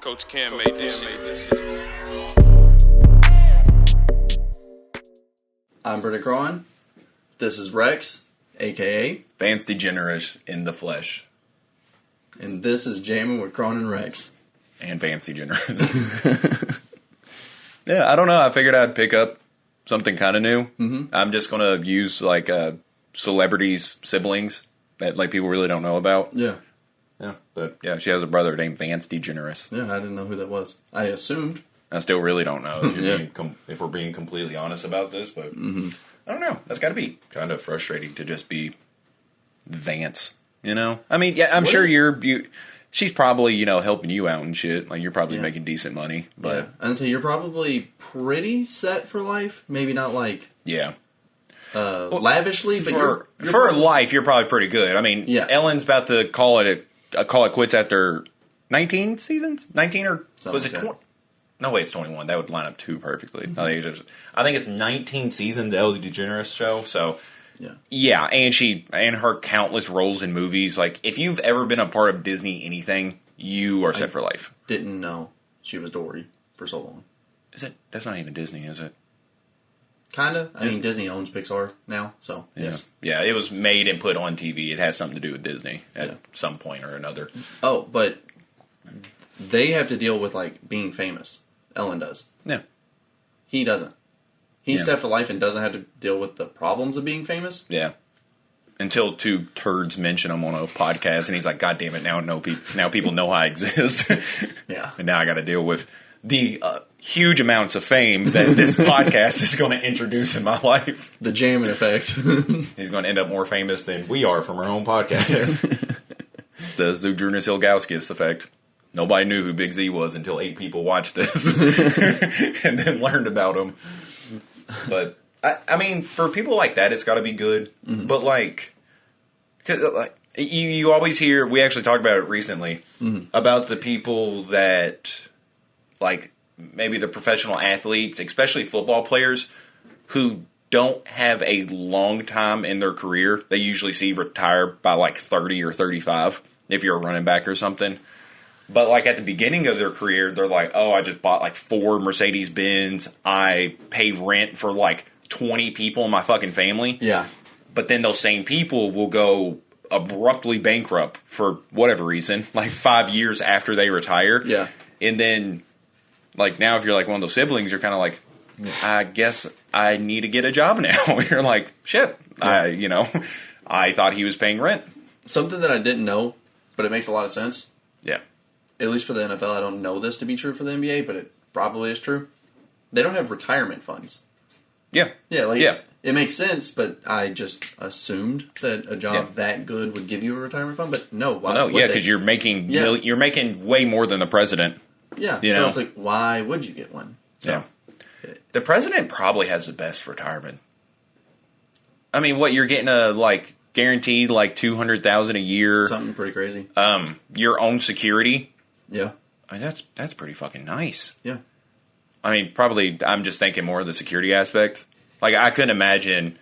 Coach Cam made this shit. I'm Brenden Kron. This is Rex, a.k.a. Vance DeGeneres in the flesh. And this is Jammin with Kron and Rex. And Vance DeGeneres. Yeah, I don't know. I figured I'd pick up something kind of new. Mm-hmm. I'm just going to use, like, celebrities' siblings that, like, people really don't know about. Yeah. Yeah, but, yeah, she has a brother named Vance DeGeneres. Yeah, I didn't know who that was. I assumed. I still really don't know if we're being completely honest about this, but I don't know. That's got to be kind of frustrating to just be Vance, you know? I mean, yeah, I'm sure she's probably, you know, helping you out and shit. Like, you're probably making decent money, but... Yeah. And so you're probably pretty set for life? Maybe not, like... Yeah. Lavishly, but for probably, life, you're probably pretty good. I mean, Ellen's about to call it quits after 19 seasons? 19 or... Something was it 20? No, wait, it's 21. That would line up too perfectly. Mm-hmm. I think it's 19 seasons, the Ellen DeGeneres show, so... Yeah, and her countless roles in movies. Like, if you've ever been a part of Disney anything, you are set for life. Didn't know she was Dory for so long. Is it? That's not even Disney, is it? Kinda. I mean, Disney owns Pixar now, so yes. Yeah, it was made and put on TV. It has something to do with Disney at some point or another. Oh, but they have to deal with, like, being famous. Ellen does. Yeah. He doesn't. He's set for life and doesn't have to deal with the problems of being famous. Yeah. Until two turds mention him on a podcast, and he's like, God damn it, now people know I exist. Yeah. And now I got to deal with the huge amounts of fame that this podcast is going to introduce in my life. The Jammin effect. He's going to end up more famous than we are from our own podcast. The Zoojournas Ilgauskas effect. Nobody knew who Big Z was until 8 people watched this and then learned about him. But, I mean, for people like that, it's got to be good. Mm-hmm. But, like, you always hear, we actually talked about it recently, about the people that, like, maybe the professional athletes, especially football players, who don't have a long time in their career. They usually see retire by, like, 30 or 35, if you're a running back or something. But, like, at the beginning of their career, they're like, oh, I just bought, like, 4 Mercedes-Benz. I pay rent for, like, 20 people in my fucking family. Yeah. But then those same people will go abruptly bankrupt for whatever reason, like, 5 years after they retire. Yeah. And then, like, now if you're, like, one of those siblings, you're kind of like, I guess I need to get a job now. You're like, shit. Yeah. I thought he was paying rent. Something that I didn't know, but it makes a lot of sense. Yeah. At least for the NFL, I don't know this to be true for the NBA, but it probably is true. They don't have retirement funds. Yeah. Yeah, it makes sense, but I just assumed that a job that good would give you a retirement fund, but no. Why? Well, no, because you're making way more than the president. Yeah, so it's like, why would you get one? So, yeah. The president probably has the best retirement. I mean, what, you're getting guaranteed like $200,000 a year. Something pretty crazy. Your own security. Yeah. I mean, that's pretty fucking nice. Yeah. I mean, probably I'm just thinking more of the security aspect. Like, I couldn't imagine,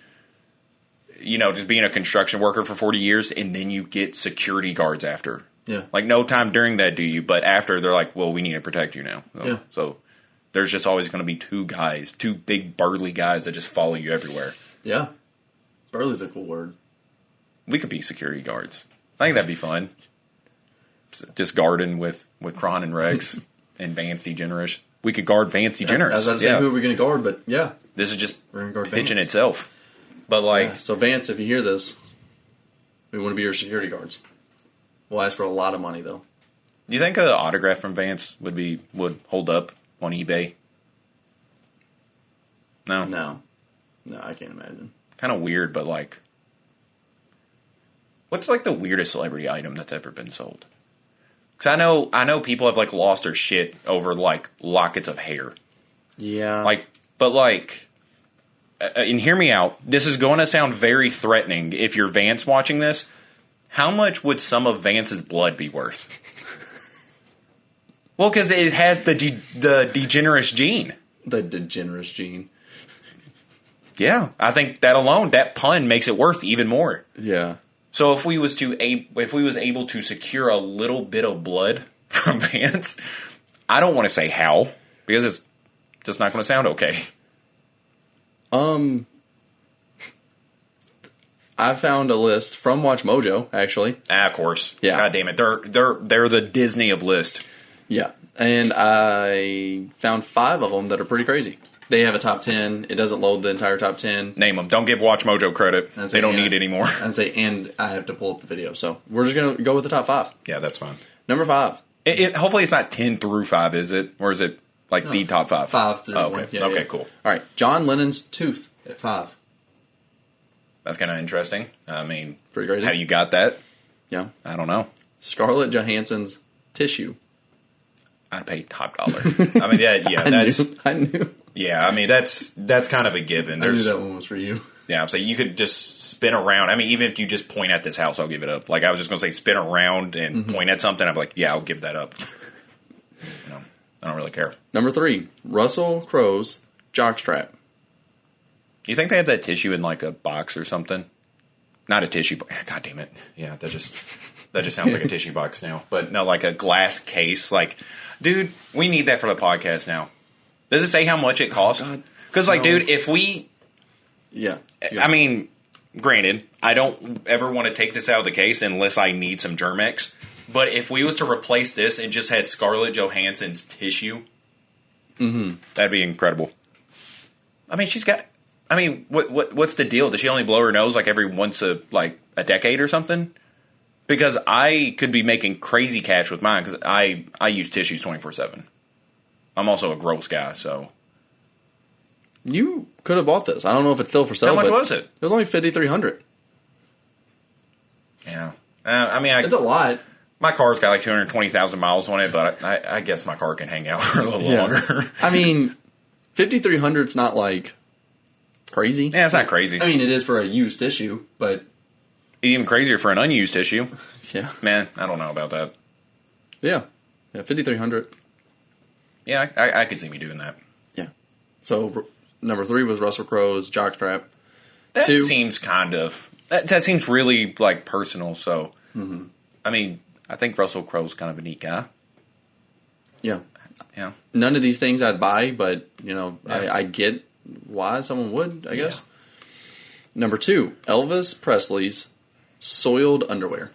just being a construction worker for 40 years and then you get security guards after. Yeah. Like, no time during that do you, but after they're like, well, we need to protect you now. So there's just always going to be 2 big burly guys that just follow you everywhere. Yeah. Burly's a cool word. We could be security guards. I think that'd be fun. Just guarding with Kron and Rex and Vance DeGeneres. We could guard Vance DeGeneres. I was about to say who we're going to guard, but yeah. This is just we're gonna guard pitching Vance. itself. But so Vance, if you hear this, we want to be your security guards. We'll ask for a lot of money, though. Do you think an autograph from Vance would hold up on eBay? No, I can't imagine. Kind of weird, but what's the weirdest celebrity item that's ever been sold? Because I know people have lost their shit over lockets of hair. Yeah. And hear me out. This is going to sound very threatening if you're Vance watching this. How much would some of Vance's blood be worth? Well, because it has the DeGeneres gene. The DeGeneres gene. Yeah, I think that pun makes it worth even more. Yeah. So if we was able to secure a little bit of blood from Vance, I don't want to say how, because it's just not going to sound okay. I found a list from Watch Mojo, actually. Of course. Yeah. God damn it. They're the Disney of list. Yeah. And I found 5 of them that are pretty crazy. They have a top 10. It doesn't load the entire top 10. Name them. Don't give Watch Mojo credit. They don't need it anymore. And I have to pull up the video. So we're just going to go with the top 5. Yeah, that's fine. Number 5. Hopefully it's not 10 through 5, is it? Or is it like the top 5? 5 through 1. Okay, Yeah, cool. All right. John Lennon's tooth at 5. That's kind of interesting. I mean, Pretty crazy. how you got that? Yeah. I don't know. Scarlett Johansson's tissue. I paid top dollar. I mean, I knew. Yeah, I mean, that's kind of a given. I knew that one was for you. Yeah, so you could just spin around. I mean, even if you just point at this house, I'll give it up. Like, I was just going to say spin around and point at something. I'd be like, yeah, I'll give that up. I don't really care. Number 3, Russell Crowe's jockstrap. You think they had that tissue in like a box or something? Not a tissue box. God damn it. Yeah, that just sounds like a tissue box now. But no, like a glass case. Like, dude, we need that for the podcast now. Does it say how much it cost? Because, like, dude, if we... Yeah. I mean, granted, I don't ever want to take this out of the case unless I need some Germex. But if we was to replace this and just had Scarlett Johansson's tissue, that'd be incredible. I mean, she's got... I mean, what's the deal? Does she only blow her nose like every once a decade or something? Because I could be making crazy cash with mine because I use tissues 24/7. I'm also a gross guy, so you could have bought this. I don't know if it's still for sale. How much was it? It was only $5,300. Yeah, I mean, it's a lot. My car's got like 220,000 miles on it, but I guess my car can hang out for a little longer. I mean, 5,300 is not like crazy. Yeah, it's not crazy. I mean, it is for a used issue, but even crazier for an unused issue. Yeah, man, I don't know about that. Yeah, 5,300. Yeah, I could see me doing that. Yeah. So number 3 was Russell Crowe's jockstrap. That 2 seems kind of that seems really like personal. So, I mean, I think Russell Crowe's kind of a neat guy. Yeah. Yeah. None of these things I'd buy, but yeah. I get why someone would, I guess. Number 2, Elvis Presley's soiled underwear.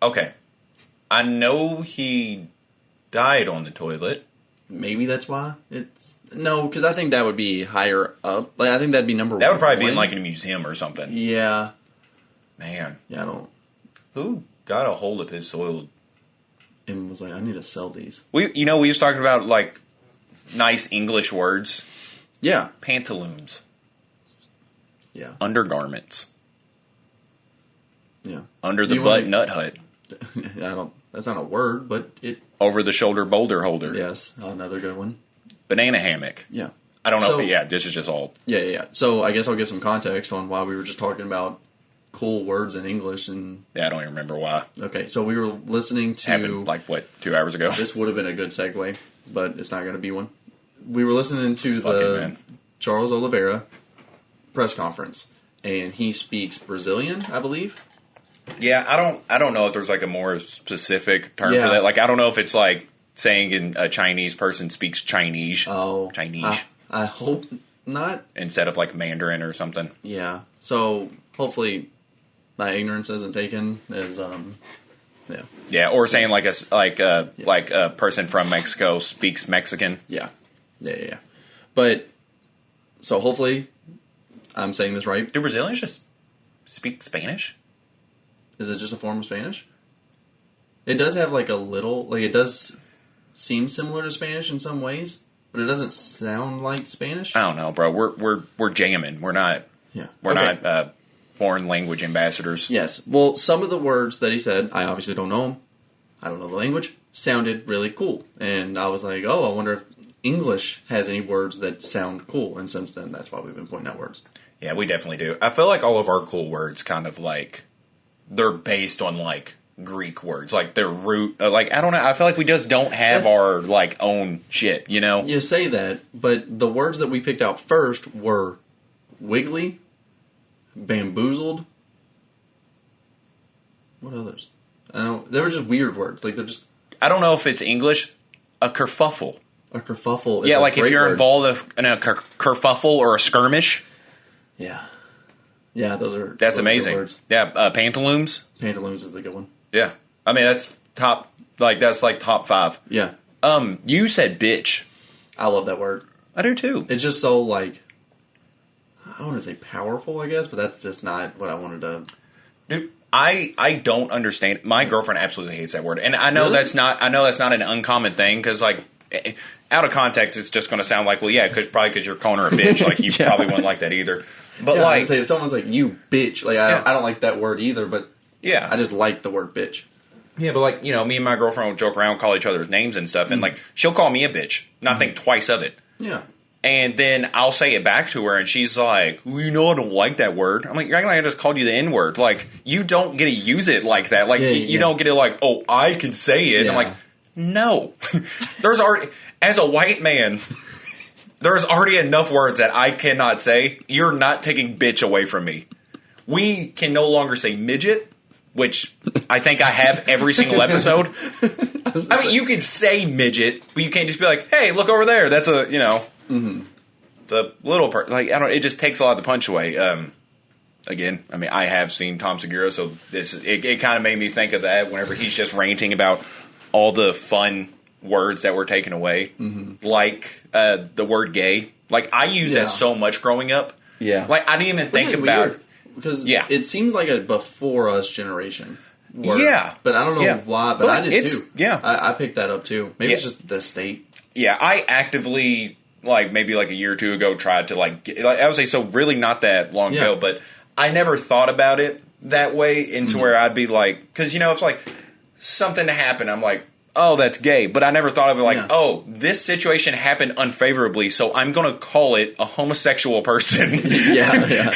Okay. I know he died on the toilet. Maybe that's why it's... No, because I think that would be higher up. Like, I think that'd be number 1. That would probably be in like a museum or something. Yeah. Man. Yeah, I don't... Who got a hold of his soiled... And was like, I need to sell these. We was talking about like nice English words. Yeah. Pantaloons. Yeah. Undergarments. Yeah. Under the butt nut hut. That's not a word, but it... Over the shoulder boulder holder. Yes, another good one. Banana hammock. Yeah. I don't know. This is just all... Yeah. So I guess I'll give some context on why we were just talking about cool words in English. And yeah, I don't even remember why. Okay, so we were listening to... Happened, 2 hours ago? This would have been a good segue, but it's not going to be one. We were listening to the Charles Oliveira press conference, and he speaks Brazilian, I believe. Yeah, I don't know if there's like a more specific term for that. Like, I don't know if it's like saying a Chinese person speaks Chinese. Oh. Chinese. I hope not. Instead of like Mandarin or something. Yeah. So hopefully my ignorance isn't taken as yeah. Yeah, or saying like a person from Mexico speaks Mexican. Yeah. But so hopefully I'm saying this right. Do Brazilians just speak Spanish? Is it just a form of Spanish? It does have like a little, like it does seem similar to Spanish in some ways, but it doesn't sound like Spanish. I don't know, bro. We're Jammin. We're not. Yeah. We're not foreign language ambassadors. Yes. Well, some of the words that he said, I obviously don't know them. I don't know the language. Sounded really cool, and I was like, oh, I wonder if English has any words that sound cool. And since then, that's why we've been pointing out words. Yeah, we definitely do. I feel like all of our cool words kind of like they're based on like Greek words, like their root. Like I don't know. I feel like we just don't have our like own shit. You know. You say that, but the words that we picked out first were wiggly, bamboozled. What others? I don't. They were just weird words. Like they're just. I don't know if it's English, a kerfuffle. A kerfuffle is Yeah, a like if great you're word. involved in a kerfuffle or a skirmish. Yeah. Yeah, those are That's good amazing. words. Yeah, pantaloons. Pantaloons is a good one. Yeah. I mean, that's top, like, that's like top 5. Yeah. You said bitch. I love that word. I do too. It's just so, like, I want to say powerful, I guess, but that's just not what I wanted to... Dude, I don't understand. My girlfriend absolutely hates that word. And I know Really? that's not an uncommon thing, because, like, out of context, it's just going to sound like, well, yeah, probably because you're calling her a bitch. Like, you Yeah. probably wouldn't like that either. But, Yeah, like... I'd say if someone's like, you bitch, like, Yeah. I don't like that word either, but Yeah. I just like the word bitch. Yeah, but, like, you know, me and my girlfriend will joke around, call each other's names and stuff, and, like, she'll call me a bitch, not think twice of it. Yeah. And then I'll say it back to her, and she's like, well, you know, I don't like that word. I'm like, you're acting like I just called you the N-word. Like, you don't get to use it like that. Like, you don't get to, like, oh, I can say it. Yeah. I'm like, no. There's already, as a white man, there's already enough words that I cannot say. You're not taking bitch away from me. We can no longer say midget, which I think I have every single episode. I mean, you can say midget, but you can't just be like, hey, look over there. That's a, you know... Mm-hmm. It's a little part. Like, I don't. It just takes a lot of the punch away. Again, I mean, I have seen Tom Segura, so it kind of made me think of that whenever he's just ranting about all the fun words that were taken away, like the word gay. Like, I used that so much growing up. Yeah. Like, I didn't even think about weird, because Yeah. it seems like a before us generation word. Yeah. But I don't know Yeah. why, but I did too. Yeah. I picked that up too. Maybe it's just the state. Yeah, I actively, like, maybe like a year or two ago tried to, like I would say, so really not that long ago, but I never thought about it that way into where I'd be like, because, you know, it's like something to happen. I'm like, oh, that's gay. But I never thought of it like, oh, this situation happened unfavorably, so I'm going to call it a homosexual person. Yeah.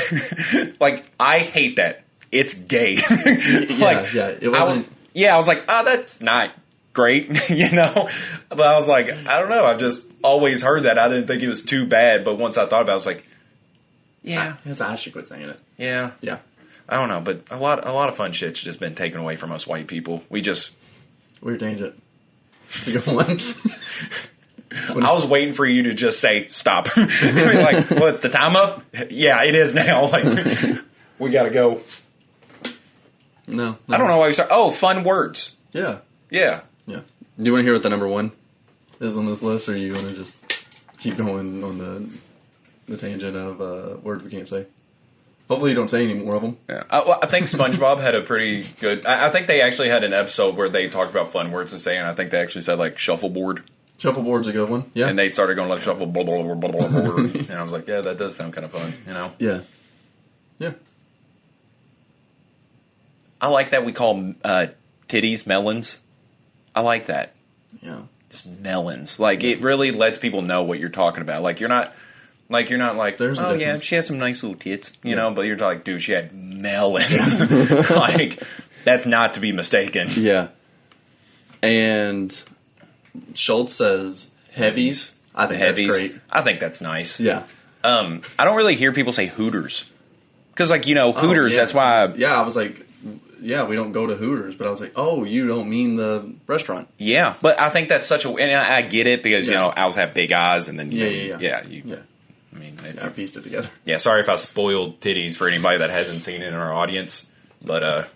Like, I hate that. It's gay. It wasn't... I was like, oh, that's not great, you know? But I was like, I don't know. I've just always heard that. I didn't think it was too bad. But once I thought about it, I was like, yeah. I should quit saying it. Yeah. Yeah. I don't know. But a lot of fun shit's just been taken away from us white people. Weird tangent. Go on. I was waiting for you to just say, stop. Like, well, it's the time up? Yeah, it is now. Like, we got to go. No. I don't know why you start. Oh, fun words. Yeah. Yeah. Yeah. Do you want to hear what the number one is on this list, or you want to just keep going on the tangent of words we can't say? Hopefully you don't say any more of them. Yeah. I think SpongeBob had a pretty good... I think they actually had an episode where they talked about fun words to say, and I think they actually said, like, shuffleboard. Shuffleboard's a good one, yeah. And they started going, like, shuffleboard, and I was like, yeah, that does sound kind of fun, you know? Yeah. Yeah. I like that we call titties melons. I like that. Yeah. Just melons. Like, it really lets people know what you're talking about. Like, you're not like, There's a oh, yeah, difference. she has some nice little tits, you know? But you're like, dude, she had melons. Like, that's not to be mistaken. Yeah. And Schultz says heavies. I think Heavies. that's great. I think that's nice. Yeah. I don't really hear people say Hooters. Because, like, you know, Hooters, that's why... I was like, yeah, we don't go to Hooters. But I was like, oh, you don't mean the restaurant. Yeah, but I think that's such a... And I get it because, you know, owls have big eyes and then... Yeah. I mean... I pieced it together. Yeah, sorry if I spoiled titties for anybody that hasn't seen it in our audience. But,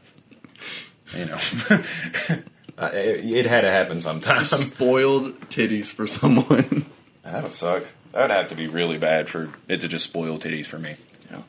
you know... it had to happen sometime. Spoiled titties for someone. That would suck. That would have to be really bad for it to just spoil titties for me. Yeah.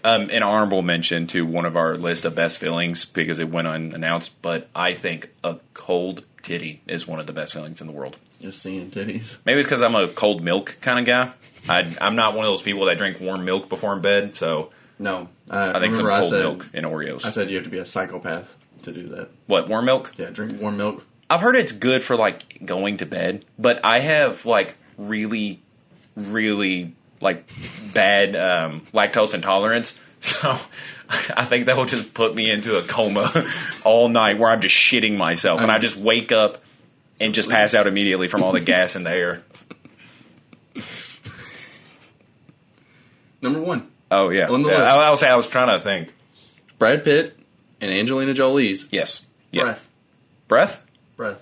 An honorable mention to one of our list of best feelings because it went unannounced, but I think a cold titty is one of the best feelings in the world. Just seeing titties. Maybe it's because I'm a cold milk kind of guy. I'm not one of those people that drink warm milk before in bed, so No. I think some cold milk and Oreos. I said you have to be a psychopath to do that. What, warm milk? Yeah, drink warm milk. I've heard it's good for, like, going to bed, but I have, like, really, really, like, bad lactose intolerance, so I think that will just put me into a coma all night where I'm just shitting myself, and I just wake up and just pass out immediately from all the gas in the air. Number one. Oh, yeah. On the list. I was trying to think. Brad Pitt and Angelina Jolie's Yes. Yeah. breath. Breath? Breath.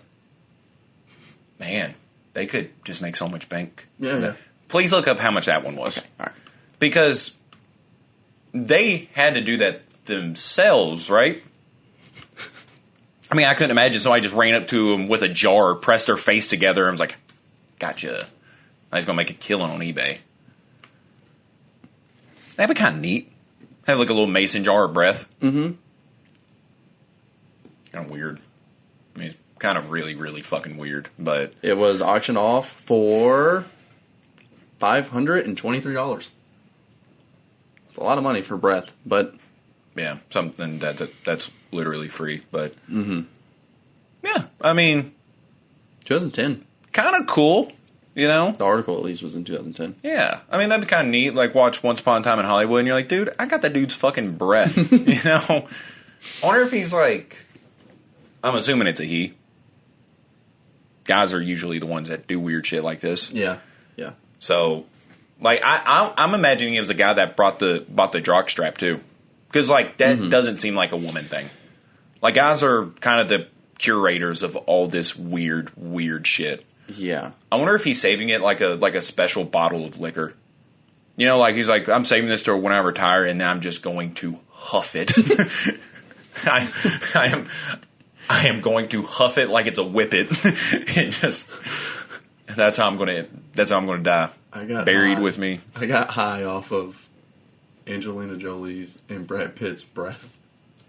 man, they could just make so much bank. Yeah. Please look up how much that one was. Okay, all right. Because they had to do that themselves, right? I mean, I couldn't imagine somebody just ran up to them with a jar, pressed their face together, and was like, gotcha. I was going to make a killing on eBay. That'd be kind of neat. Have like a little mason jar of breath. Mm-hmm. Kind of weird. I mean, kind of really, really fucking weird. But it was auctioned off for $523. It's a lot of money for breath, but yeah, something that's literally free. But yeah, I mean, 2010. Kind of cool, you know. The article at least was in 2010. Yeah, I mean that'd be kind of neat. Like watch Once Upon a Time in Hollywood, and you're like, dude, I got that dude's fucking breath. You know. I wonder if he's like. I'm assuming it's a he. Guys are usually the ones that do weird shit like this. Yeah. So, like, I'm imagining it was a guy that bought the jock strap too, because like that doesn't seem like a woman thing. Like guys are kind of the curators of all this weird shit. Yeah. I wonder if he's saving it like a special bottle of liquor. You know, like he's like, I'm saving this to when I retire, and then I'm just going to huff it. I am going to huff it like it's a whippet, and just that's how I'm going to die. Buried with me. I got high off of Angelina Jolie's and Brad Pitt's breath.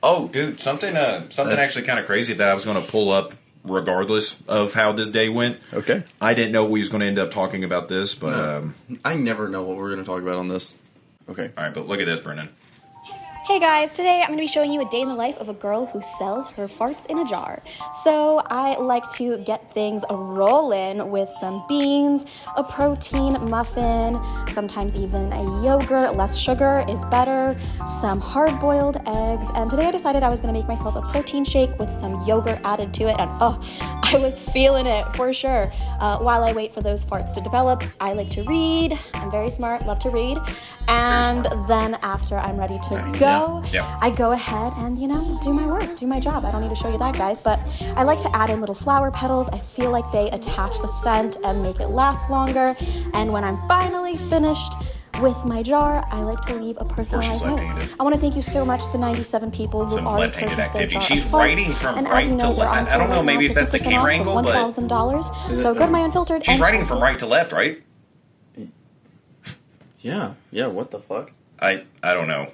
Oh, dude, something actually kind of crazy that I was going to pull up regardless of how this day went. Okay. I didn't know we was going to end up talking about this, but no. I never know what we're going to talk about on this. Okay. All right, but look at this, Brenden. Hey guys, today I'm going to be showing you a day in the life of a girl who sells her farts in a jar. So I like to get things rolling with some beans, a protein muffin, sometimes even a yogurt, less sugar is better, some hard-boiled eggs, and today I decided I was going to make myself a protein shake with some yogurt added to it, and oh, I was feeling it for sure. While I wait for those farts to develop, I like to read. I'm very smart, love to read, and then after I'm ready to go, I go ahead and, do my work, do my job. I don't need to show you that, guys, but I like to add in little flower petals. I feel like they attach the scent and make it last longer, and when I'm finally finished with my jar, I like to leave a personalized note. I want to thank you so much to the 97 people who already purchased their jar. She's writing from right to left. I don't know, maybe if that's the camera angle, but $1,000. So go to my Unfiltered. She's writing from right to left, right? Yeah. What the fuck? I don't know.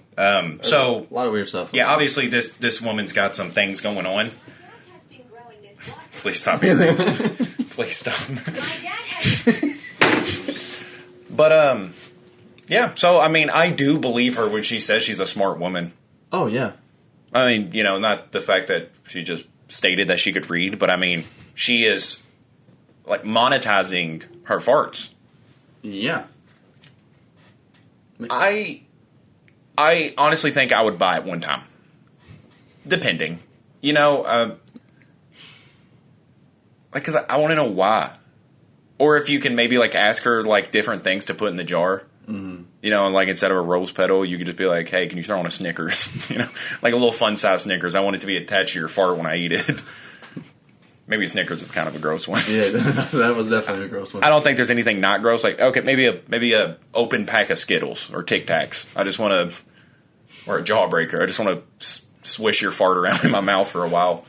So a lot of weird stuff. Yeah, obviously this woman's got some things going on. Please stop here. Please stop. But yeah. So I mean, I do believe her when she says she's a smart woman. Oh yeah. I mean, not the fact that she just stated that she could read, but I mean, she is like monetizing her farts. Yeah. I honestly think I would buy it one time. Depending. Because I want to know why. Or if you can maybe, ask her, different things to put in the jar. Mm-hmm. And, instead of a rose petal, you could just be like, hey, can you throw on a Snickers? Like a little fun-size Snickers. I want it to be attached to your fart when I eat it. Maybe Snickers is kind of a gross one. Yeah, that was definitely a gross one. I don't think there's anything not gross. Okay, maybe a open pack of Skittles or Tic Tacs. I just want to, or a Jawbreaker. I just want to swish your fart around in my mouth for a while.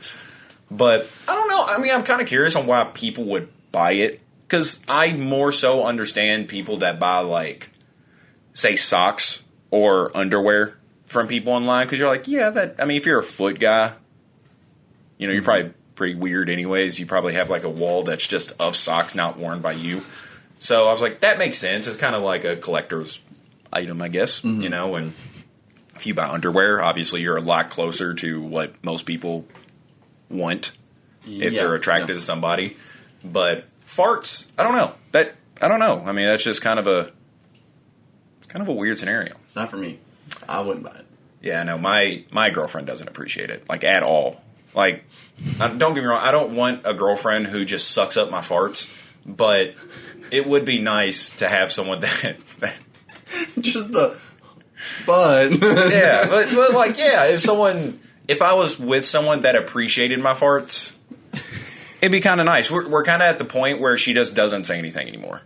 But I don't know. I mean, I'm kind of curious on why people would buy it, because I more so understand people that buy say socks or underwear from people online, because you're like, yeah, that. I mean, if you're a foot guy, you're probably pretty weird anyways. You probably have a wall that's just of socks not worn by you. So I was like, that makes sense. It's kind of like a collector's item, I guess. And if you buy underwear, obviously you're a lot closer to what most people want if they're attracted to somebody. But farts, I don't know. I don't know. I mean, that's just kind of a weird scenario. It's not for me. I wouldn't buy it. Yeah, no, my girlfriend doesn't appreciate it, at all. Don't get me wrong, I don't want a girlfriend who just sucks up my farts, but it would be nice to have someone that just the but yeah, but if I was with someone that appreciated my farts, It'd be kind of nice. We're kind of at the point where she just doesn't say anything anymore.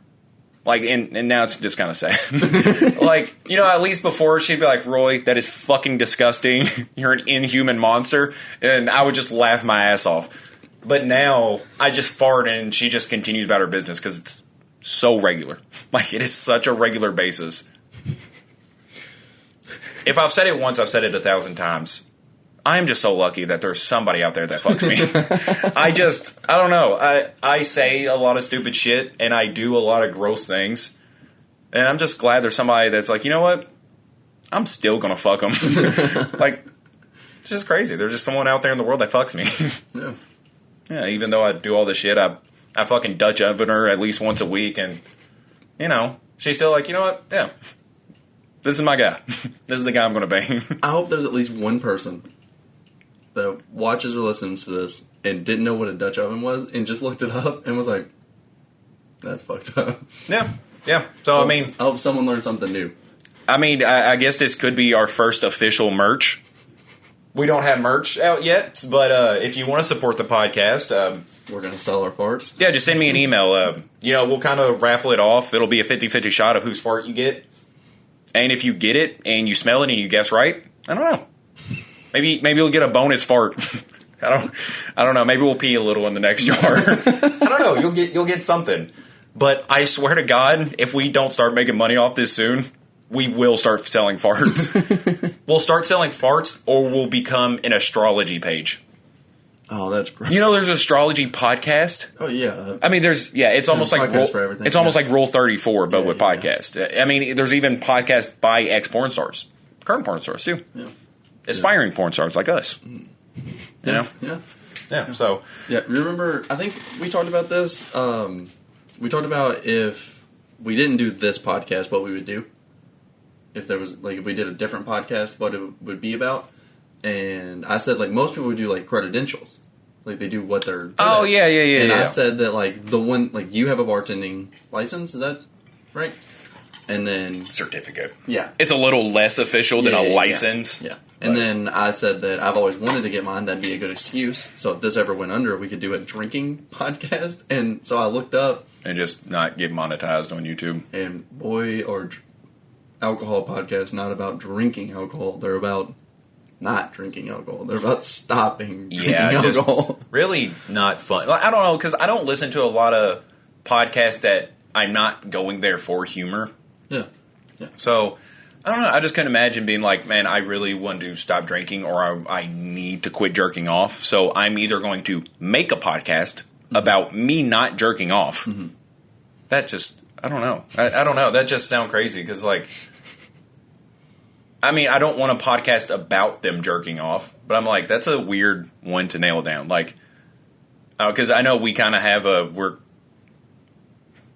Like, and now it's just kind of sad. Like, you know, at least before she'd be like, Roy, that is fucking disgusting. You're an inhuman monster. And I would just laugh my ass off. But now I just fart and she just continues about her business because it's so regular. Like, it is such a regular basis. If I've said it once, I've said it 1,000 times. I am just so lucky that there's somebody out there that fucks me. I don't know. I say a lot of stupid shit, and I do a lot of gross things. And I'm just glad there's somebody that's like, you know what? I'm still going to fuck them. Like, it's just crazy. There's just someone out there in the world that fucks me. Yeah. Yeah, even though I do all this shit, I fucking Dutch oven her at least once a week, and, you know, she's still like, you know what? Yeah. This is my guy. This is the guy I'm going to bang. I hope there's at least one person that watches or listens to this and didn't know what a Dutch oven was and just looked it up and was like, that's fucked up. Yeah. Yeah. So, I hope someone learned something new. I mean, I guess this could be our first official merch. We don't have merch out yet, but if you want to support the podcast, we're going to sell our farts. Yeah, just send me an email. You know, we'll kind of raffle it off. It'll be a 50-50 shot of whose fart you get. And if you get it and you smell it and you guess right, I don't know. Maybe you'll get a bonus fart. I don't know. Maybe we'll pee a little in the next jar. I don't know. You'll get something. But I swear to God, if we don't start making money off this soon, we will start selling farts. We'll start selling farts, or we'll become an astrology page. Oh, that's great. You know, there's an astrology podcast. Oh yeah. I mean, it's almost like almost like Rule 34, but with podcast. Yeah. I mean, there's even podcasts by ex porn stars, current porn stars too. Yeah. Aspiring porn stars like us. You know? Yeah. So. Yeah, remember, I think we talked about this. We talked about if we didn't do this podcast, what we would do. If there was, like, if we did a different podcast, what it would be about. And I said, like, most people would do, like, credentials. Like, they do what they're... Oh, yeah. And I said that, like, the one, like, you have a bartending license, is that right? And then... Certificate. Yeah. It's a little less official than a license. Yeah. And then I said that I've always wanted to get mine. That'd be a good excuse. So if this ever went under, we could do a drinking podcast. And so I looked up. And just not get monetized on YouTube. And boy, alcohol podcasts not about drinking alcohol. They're about not drinking alcohol. They're about stopping drinking alcohol. Just really not fun. I don't know, because I don't listen to a lot of podcasts that I'm not going there for humor. Yeah. So... I don't know. I just couldn't imagine being like, man, I really want to stop drinking or I need to quit jerking off. So I'm either going to make a podcast about me not jerking off. Mm-hmm. That just, I don't know. I don't know. That just sounds crazy because, like, I mean, I don't want a podcast about them jerking off, but I'm like, that's a weird one to nail down. Like, because I know we kind of have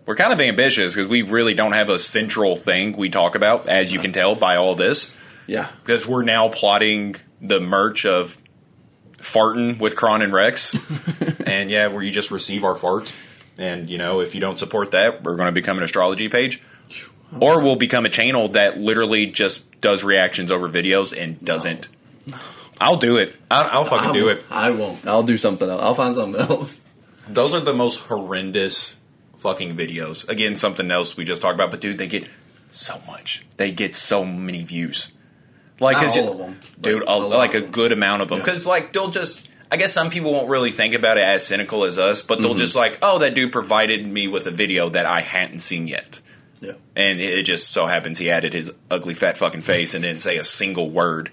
we're kind of ambitious because we really don't have a central thing we talk about, as you can tell by all this. Yeah. Because we're now plotting the merch of farting with Kron and Rex. And, yeah, where you just receive our farts. And, you know, if you don't support that, we're going to become an astrology page. Or we'll become a channel that literally just does reactions over videos and doesn't. No. I'll do it. I'll fucking do it. I won't. I'll do something else. I'll find something else. Those are the most horrendous fucking videos. Again, something else we just talked about, but dude, they get so much. They get so many views. Like, not all of them, dude, a good amount of them. Because, like, they'll just, I guess some people won't really think about it as cynical as us, but they'll just like, oh, that dude provided me with a video that I hadn't seen yet. Yeah. And it just so happens he added his ugly fat fucking face and didn't say a single word.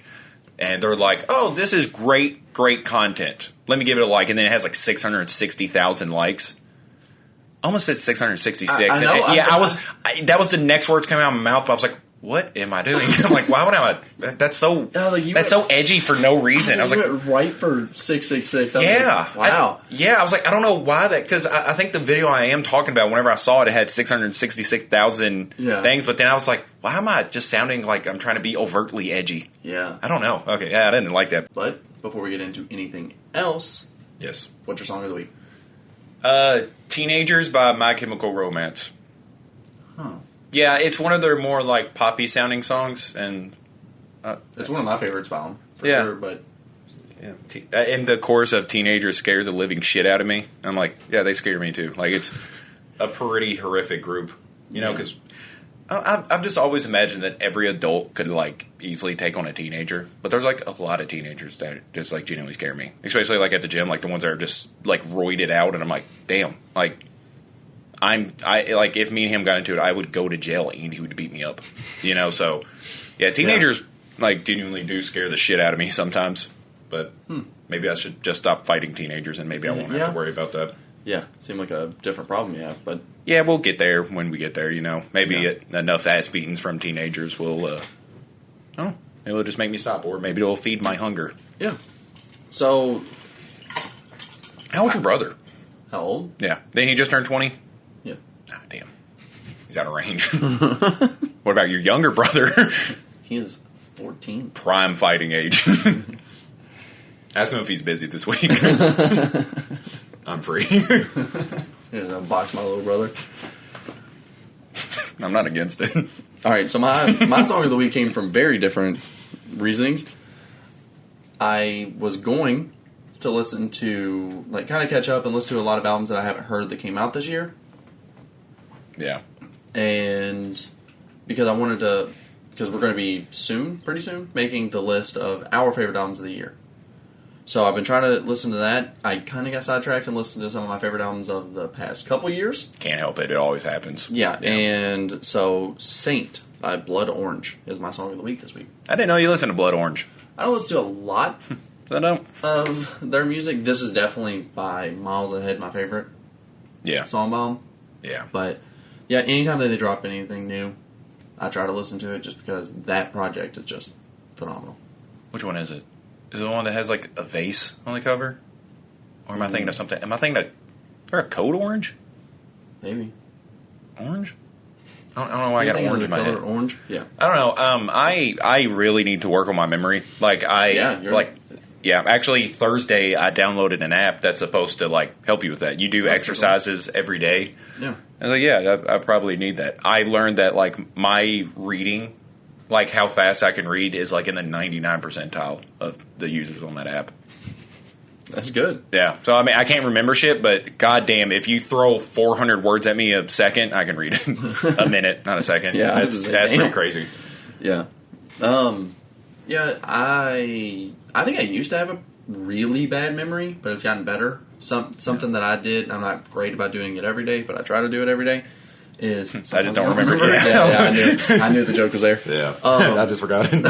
And they're like, oh, this is great content. Let me give it a like. And then it has like 660,000 likes. Almost said 666. I know, that was the next words coming out of my mouth, but I was like, what am I doing? I'm like, why would I? That's so so edgy for no reason. I was like, right for 666. Yeah. Wow. I was like, I don't know why that, because I think the video I am talking about, whenever I saw it, it had 666,000 things, but then I was like, why am I just sounding like I'm trying to be overtly edgy? Yeah. I don't know. Okay, yeah, I didn't like that. But before we get into anything else, yes, what's your song of the week? Teenagers by My Chemical Romance. Huh. Yeah, it's one of their more, like, poppy sounding songs, and it's one of my favorites by them, for sure, but Yeah. In the chorus of teenagers scare the living shit out of me. I'm like, yeah, they scare me too. Like, it's a pretty horrific group, you know, because I've just always imagined that every adult could, like, easily take on a teenager. But there's, like, a lot of teenagers that just, like, genuinely scare me. Especially, like, at the gym, like, the ones that are just, like, roided out. And I'm like, damn. Like, like, if me and him got into it, I would go to jail and he would beat me up. You know, so, yeah, teenagers, like, genuinely do scare the shit out of me sometimes. But maybe I should just stop fighting teenagers and maybe I won't have to worry about that. Yeah, seemed like a different problem you have, but... Yeah, we'll get there when we get there, you know. Maybe enough ass beatings from teenagers will, I don't know, maybe it'll just make me stop, or maybe it'll feed my hunger. Yeah. So... How old's your brother? How old? Yeah. Then he just turned 20? Yeah. Ah, damn. He's out of range. What about your younger brother? He is 14. Prime fighting age. Ask him if he's busy this week. I'm free. Here's a box my little brother. I'm not against it. All right, so my song of the week came from very different reasonings. I was going to listen to, like, kind of catch up and listen to a lot of albums that I haven't heard that came out this year. Yeah. And because I wanted to, because we're going to be pretty soon, making the list of our favorite albums of the year. So I've been trying to listen to that. I kind of got sidetracked and listened to some of my favorite albums of the past couple years. Can't help it. It always happens. Yeah, and so Saint by Blood Orange is my song of the week this week. I didn't know you listened to Blood Orange. I don't listen to a lot I don't. of their music. This is definitely by miles ahead my favorite song by them. Yeah. But, yeah, anytime that they drop anything new, I try to listen to it just because that project is just phenomenal. Which one is it? Is it the one that has, like, a vase on the cover? Or am I thinking of something? Am I thinking of... Or a code orange? Maybe. Orange? I don't know why I got orange in my head. Orange? Yeah. I don't know. I really need to work on my memory. Like, actually, Thursday, I downloaded an app that's supposed to, like, help you with that. You do exercises every day. Yeah. I was like, I probably need that. I learned that, like, my reading... Like, how fast I can read is, like, in the 99th percentile of the users on that app. That's good. Yeah. So, I mean, I can't remember shit, but goddamn, if you throw 400 words at me a second, I can read it. A minute, not a second. Yeah. That's pretty crazy. Yeah. Yeah, I think I used to have a really bad memory, but it's gotten better. Something that I did, I'm not great about doing it every day, but I try to do it every day. I just don't remember. I knew the joke was there. Yeah, I just forgot it.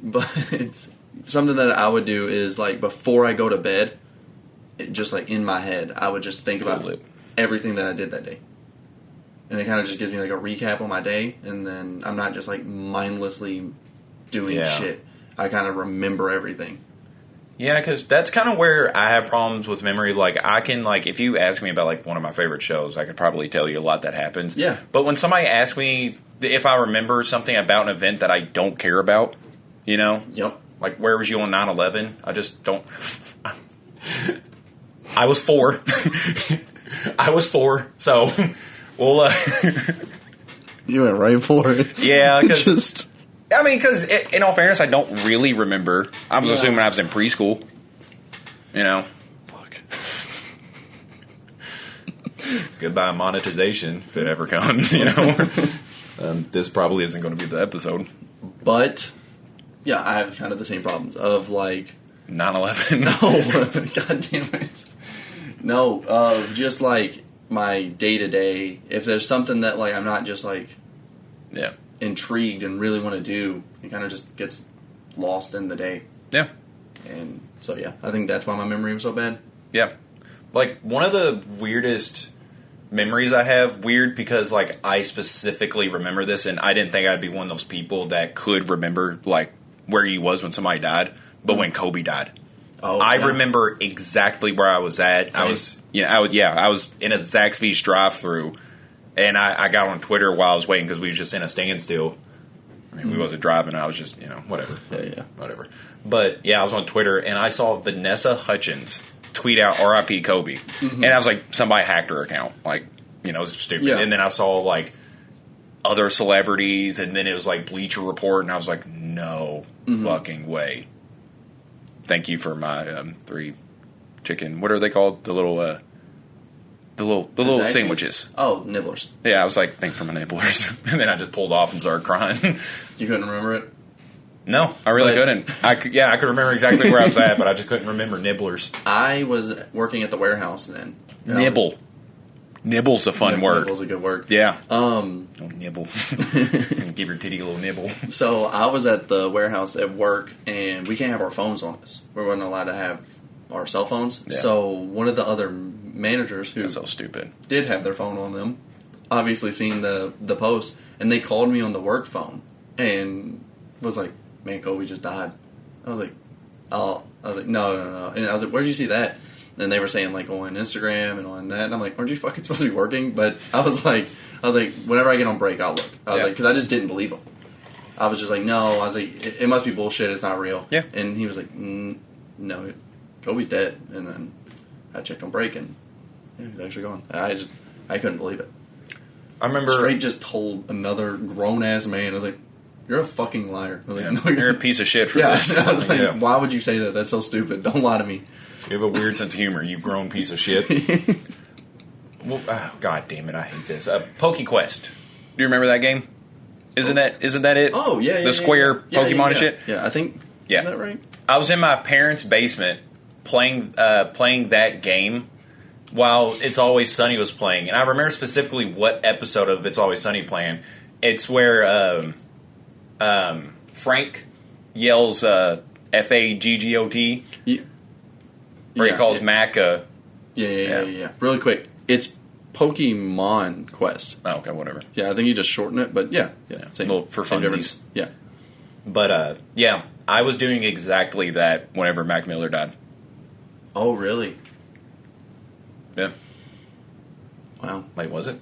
But something that I would do is, like, before I go to bed, just like in my head, I would just think about everything that I did that day, and it kind of just gives me like a recap on my day, and then I'm not just like mindlessly doing shit. I kind of remember everything. Yeah, because that's kind of where I have problems with memory. Like, I can, like, if you ask me about, like, one of my favorite shows, I could probably tell you a lot that happens. Yeah. But when somebody asks me if I remember something about an event that I don't care about, you know? Yep. Like, where was you on 9/11? I just don't... I was 4. I was 4, so we'll... You went right for it. Yeah, because... I mean, because in all fairness, I don't really remember. I was assuming I was in preschool. You know? Fuck. Goodbye monetization, if it ever comes, you know? This probably isn't going to be the episode. But, yeah, I have kind of the same problems of, like... 9/11. No, God damn it. No, of just, like, my day-to-day. If there's something that, like, I'm not just, like... Yeah. Intrigued and really want to do, it kind of just gets lost in the day. Yeah. And so, yeah, I think that's why my memory was so bad. Yeah. Like, one of the weirdest memories I have, weird because, like, I specifically remember this, and I didn't think I'd be one of those people that could remember, like, where he was when somebody died, but when Kobe died. Oh, I remember exactly where I was at. Same. I was in a Zaxby's drive-thru. And I got on Twitter while I was waiting because we was just in a standstill. I mean, we wasn't driving. I was just, whatever. Yeah. Whatever. But, yeah, I was on Twitter, and I saw Vanessa Hudgens tweet out R.I.P. Kobe. Mm-hmm. And I was like, somebody hacked her account. Like, it was stupid. Yeah. And then I saw, like, other celebrities, and then it was, like, Bleacher Report, and I was like, no fucking way. thank you for my 3 chicken. What are they called? The little sandwiches. Oh, nibblers. Yeah, I was like, thanks for my nibblers. And then I just pulled off and started crying. You couldn't remember it? No, I really couldn't. I could remember exactly where I was at, but I just couldn't remember nibblers. I was working at the warehouse then. Nibble. Nibble's a fun word. Nibble's a good word. Yeah. Nibble. Give your titty a little nibble. So I was at the warehouse at work, and we can't have our phones on us. We weren't allowed to have our cell phones. Yeah. So one of the other managers who That's so stupid. did have their phone on them, obviously seen the post, and they called me on the work phone and was like, "Man, Kobe just died." I was like, "Oh," I was like, "No," and I was like, "Where'd you see that?" And they were saying like on Instagram and on that, and I'm like, "Aren't you fucking supposed to be working?" But I was like, whenever I get on break, I'll look. I was like, because I just didn't believe him. I was just like, no. I was like, it must be bullshit. It's not real. Yeah. And he was like, no, Kobe's dead. And then I checked on break, and yeah, he's actually gone. I couldn't believe it. I remember Straight just told another grown ass man. I was like, "You're a fucking liar." I was like, "No, you're a piece of shit for this." I was like, "Why would you say that? That's so stupid. Don't lie to me." You have a weird sense of humor, you grown piece of shit. Well, God damn it, I hate this. PokeQuest. Do you remember that game? Isn't that it? Oh yeah, the square Pokemon and shit. Yeah, I think. Yeah, is that right? I was in my parents' basement playing that game while It's Always Sunny was playing, and I remember specifically what episode of It's Always Sunny playing. It's where Frank yells FAGGOT. Or he calls Mac Yeah. Really quick, it's Pokemon Quest. Oh, okay, whatever. Yeah, I think you just shorten it, but yeah. Same, well, for funsies. Yeah. But, yeah, I was doing exactly that whenever Mac Miller died. Oh, really? Yeah. Wow. Wait, was it?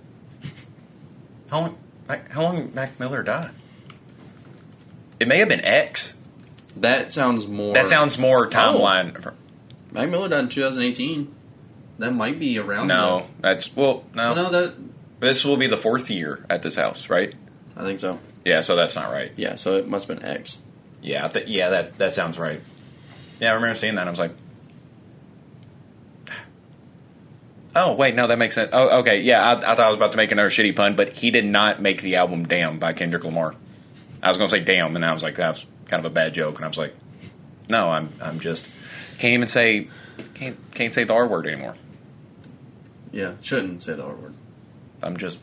How long did Mac Miller die? It may have been X. That sounds more timeline. Oh. Mac Miller died in 2018. That might be around. No, No, this will be the 4th year at this house, right? I think so. Yeah, so that's not right. Yeah, so it must have been X. Yeah, that sounds right. Yeah, I remember seeing that. And I was like, oh wait, no, that makes sense. Oh, okay, yeah, I thought I was about to make another shitty pun, but he did not make the album "Damn" by Kendrick Lamar. I was going to say "Damn," and I was like, that was kind of a bad joke, and I was like, no, I'm just can't say the R word anymore. Yeah, shouldn't say the R word. I'm just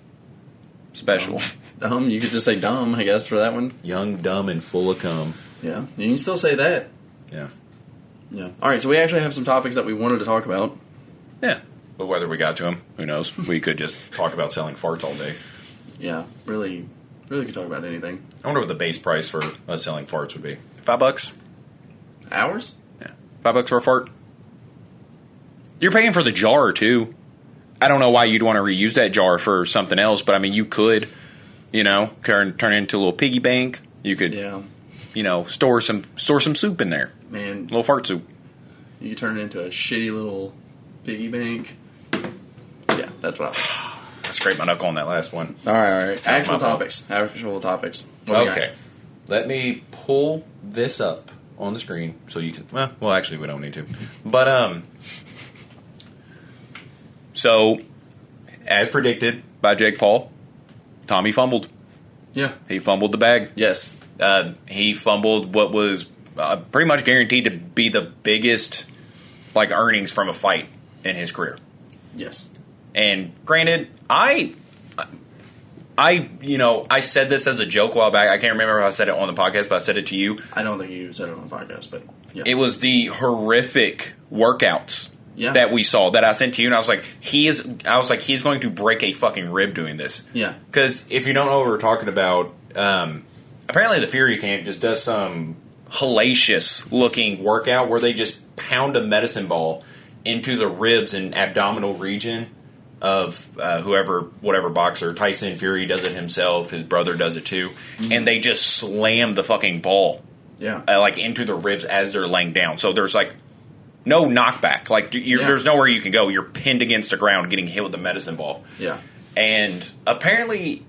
special. Dumb. You could just say dumb, I guess, for that one. Young, dumb, and full of cum. Yeah, you can still say that. Yeah. Yeah. All right, so we actually have some topics that we wanted to talk about. Yeah. But whether we got to them, who knows? We could just talk about selling farts all day. Yeah, really could talk about anything. I wonder what the base price for us selling farts would be. $5? Hours? Yeah. $5 for a fart? You're paying for the jar, too. I don't know why you'd want to reuse that jar for something else, but I mean, you could, turn it into a little piggy bank. You could, store some soup in there. Man. A little fart soup. You could turn it into a shitty little piggy bank. Yeah, that's what I was. I scraped my knuckle on that last one. All right. Actual topics. Okay. Let me pull this up on the screen so you can... Well, actually, we don't need to. But, so, as predicted by Jake Paul, Tommy fumbled. Yeah. He fumbled the bag. Yes. He fumbled what was pretty much guaranteed to be the biggest, earnings from a fight in his career. Yes. And granted, I said this as a joke a while back. I can't remember if I said it on the podcast, but I said it to you. I don't think you said it on the podcast, but yeah. It was the horrific workouts that we saw that I sent to you, and I was like, he's going to break a fucking rib doing this. Yeah. Because if you don't know what we're talking about, apparently the Fury Camp just does some hellacious looking workout where they just pound a medicine ball into the ribs and abdominal region of whatever boxer. Tyson Fury does it himself. His brother does it too. Mm-hmm. And they just slam the fucking ball into the ribs as they're laying down. So there's no knockback. There's nowhere you can go. You're pinned against the ground getting hit with the medicine ball. Yeah. And apparently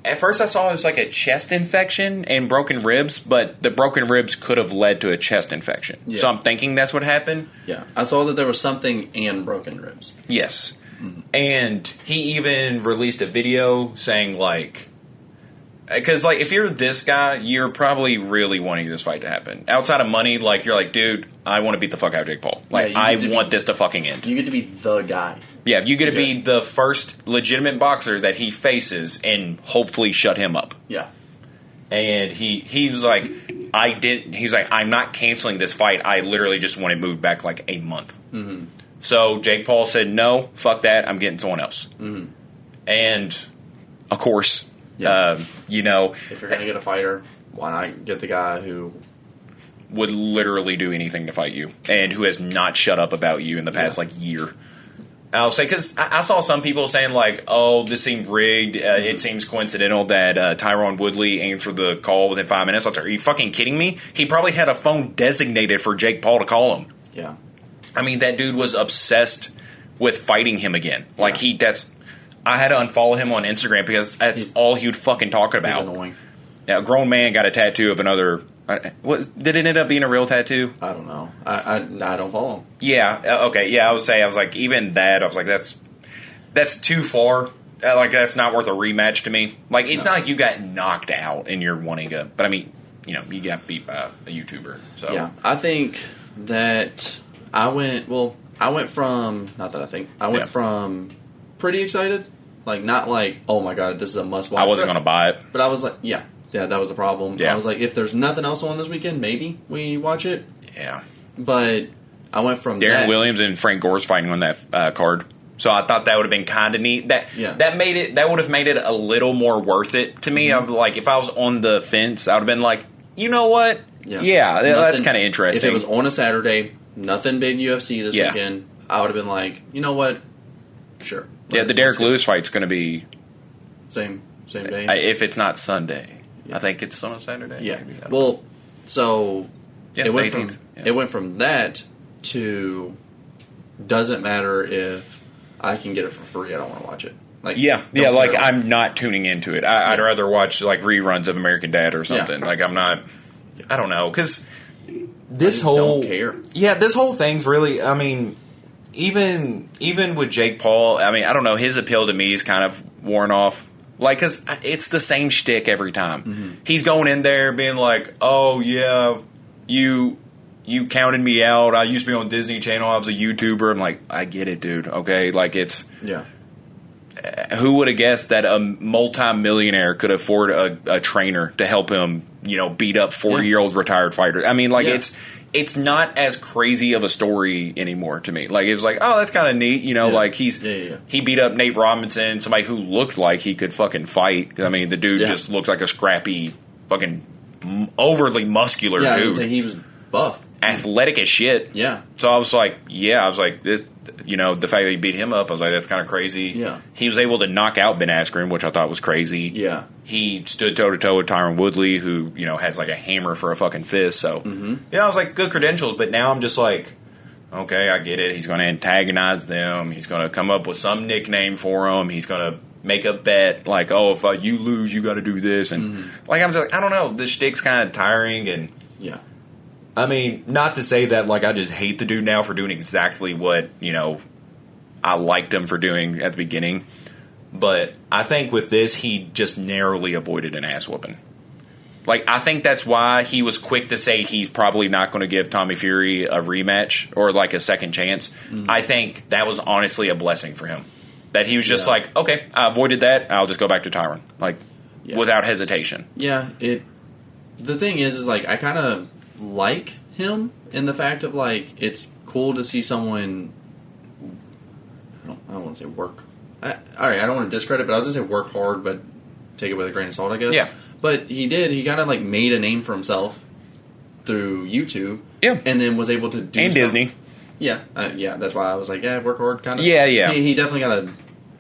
at first I saw it was like a chest infection and broken ribs, but the broken ribs could have led to a chest infection. Yeah. So I'm thinking that's what happened. Yeah, I saw that there was something and broken ribs. Yes. And he even released a video saying, like, because, like, if you're this guy, you're probably really wanting this fight to happen. Outside of money, like, you're like, dude, I want to beat the fuck out of Jake Paul. Like, Yeah, I want this to fucking end. You get to be the guy. Yeah, you get to be the first legitimate boxer that he faces and hopefully shut him up. Yeah. And he was like, he's like, I'm not canceling this fight. I literally just want it moved back like a month. Mm-hmm. So Jake Paul said, no, fuck that. I'm getting someone else. Mm-hmm. And, of course, you know. If you're going to get a fighter, why not get the guy who would literally do anything to fight you and who has not shut up about you in the past, like, year. I'll say, because I saw some people saying, like, oh, this seemed rigged. It seems coincidental that Tyron Woodley answered the call within 5 minutes. I was like, are you fucking kidding me? He probably had a phone designated for Jake Paul to call him. Yeah. I mean, that dude was obsessed with fighting him again. Like, I had to unfollow him on Instagram because that's all he would fucking talk about. He's annoying. Yeah, a grown man got a tattoo of another. Did it end up being a real tattoo? I don't know. I don't follow him. Yeah. Okay. Yeah. I was like, even that. I was like, that's too far. Like, that's not worth a rematch to me. Like, it's not like you got knocked out and you're wanting to. But I mean, you know, you got beat by a YouTuber. So yeah, I think that I went from pretty excited, like not like, oh my god, this is a must watch. I wasn't going to buy it, but I was like, yeah, that was the problem. Yeah. I was like, if there's nothing else on this weekend, maybe we watch it. Yeah, but I went from Darren Williams and Frank Gore's fighting on that card. So I thought that would have been kind of neat. That would have made it a little more worth it to me. I'm like, if I was on the fence, I would have been like, you know what? Yeah, that's kind of interesting. If it was on a Saturday, nothing big UFC this weekend, I would have been like, you know what? Sure. Yeah, the Derek Lewis fight's going to be same day. If it's not Sunday, I think it's on a Saturday. Yeah. Maybe. Well, so it went from that to doesn't matter if I can get it for free. I don't want to watch it. Like, like I'm not tuning into it. I'd rather watch like reruns of American Dad or something. Yeah. Like I'm not. I don't know, because this whole don't care. Yeah, this whole thing's really. I mean, even with Jake Paul, I mean, I don't know. His appeal to me is kind of worn off. Like, because it's the same shtick every time. Mm-hmm. He's going in there being like, "Oh yeah, you counted me out. I used to be on Disney Channel. I was a YouTuber." I'm like, I get it, dude. Okay, like it's who would have guessed that a multi-millionaire could afford a trainer to help him, you know, beat up 40-year-old retired fighters? I mean, like it's not as crazy of a story anymore to me. Like, it was like, oh, that's kind of neat, you know. Like he beat up Nate Robinson, somebody who looked like he could fucking fight. I mean, the dude just looked like a scrappy, fucking overly muscular dude. I was gonna say, he was buff, athletic as shit. Yeah. So I was like, this, you know, the fact that he beat him up, I was like, that's kind of crazy. Yeah. He was able to knock out Ben Askren, which I thought was crazy. Yeah. He stood toe to toe with Tyron Woodley, who, you know, has like a hammer for a fucking fist. So, I was like, good credentials. But now I'm just like, okay, I get it. He's going to antagonize them. He's going to come up with some nickname for them. He's going to make a bet like, oh, if you lose, you got to do this. And like, I'm just like, I don't know. This shtick's kind of tiring. And I mean, not to say that, like, I just hate the dude now for doing exactly what, you know, I liked him for doing at the beginning. But I think with this, he just narrowly avoided an ass whooping. Like, I think that's why he was quick to say he's probably not going to give Tommy Fury a rematch or, like, a second chance. I think that was honestly a blessing for him. That he was just like, okay, I avoided that. I'll just go back to Tyron. Like, without hesitation. Yeah, the thing is like, I kind of like him in the fact of like, it's cool to see someone, I don't want to say work. I don't want to discredit, but I was going to say work hard, but take it with a grain of salt, I guess. Yeah. But he kind of like made a name for himself through YouTube. Yeah. And then was able to do and Disney. Yeah. That's why I was like, work hard kind of. Yeah. He definitely got a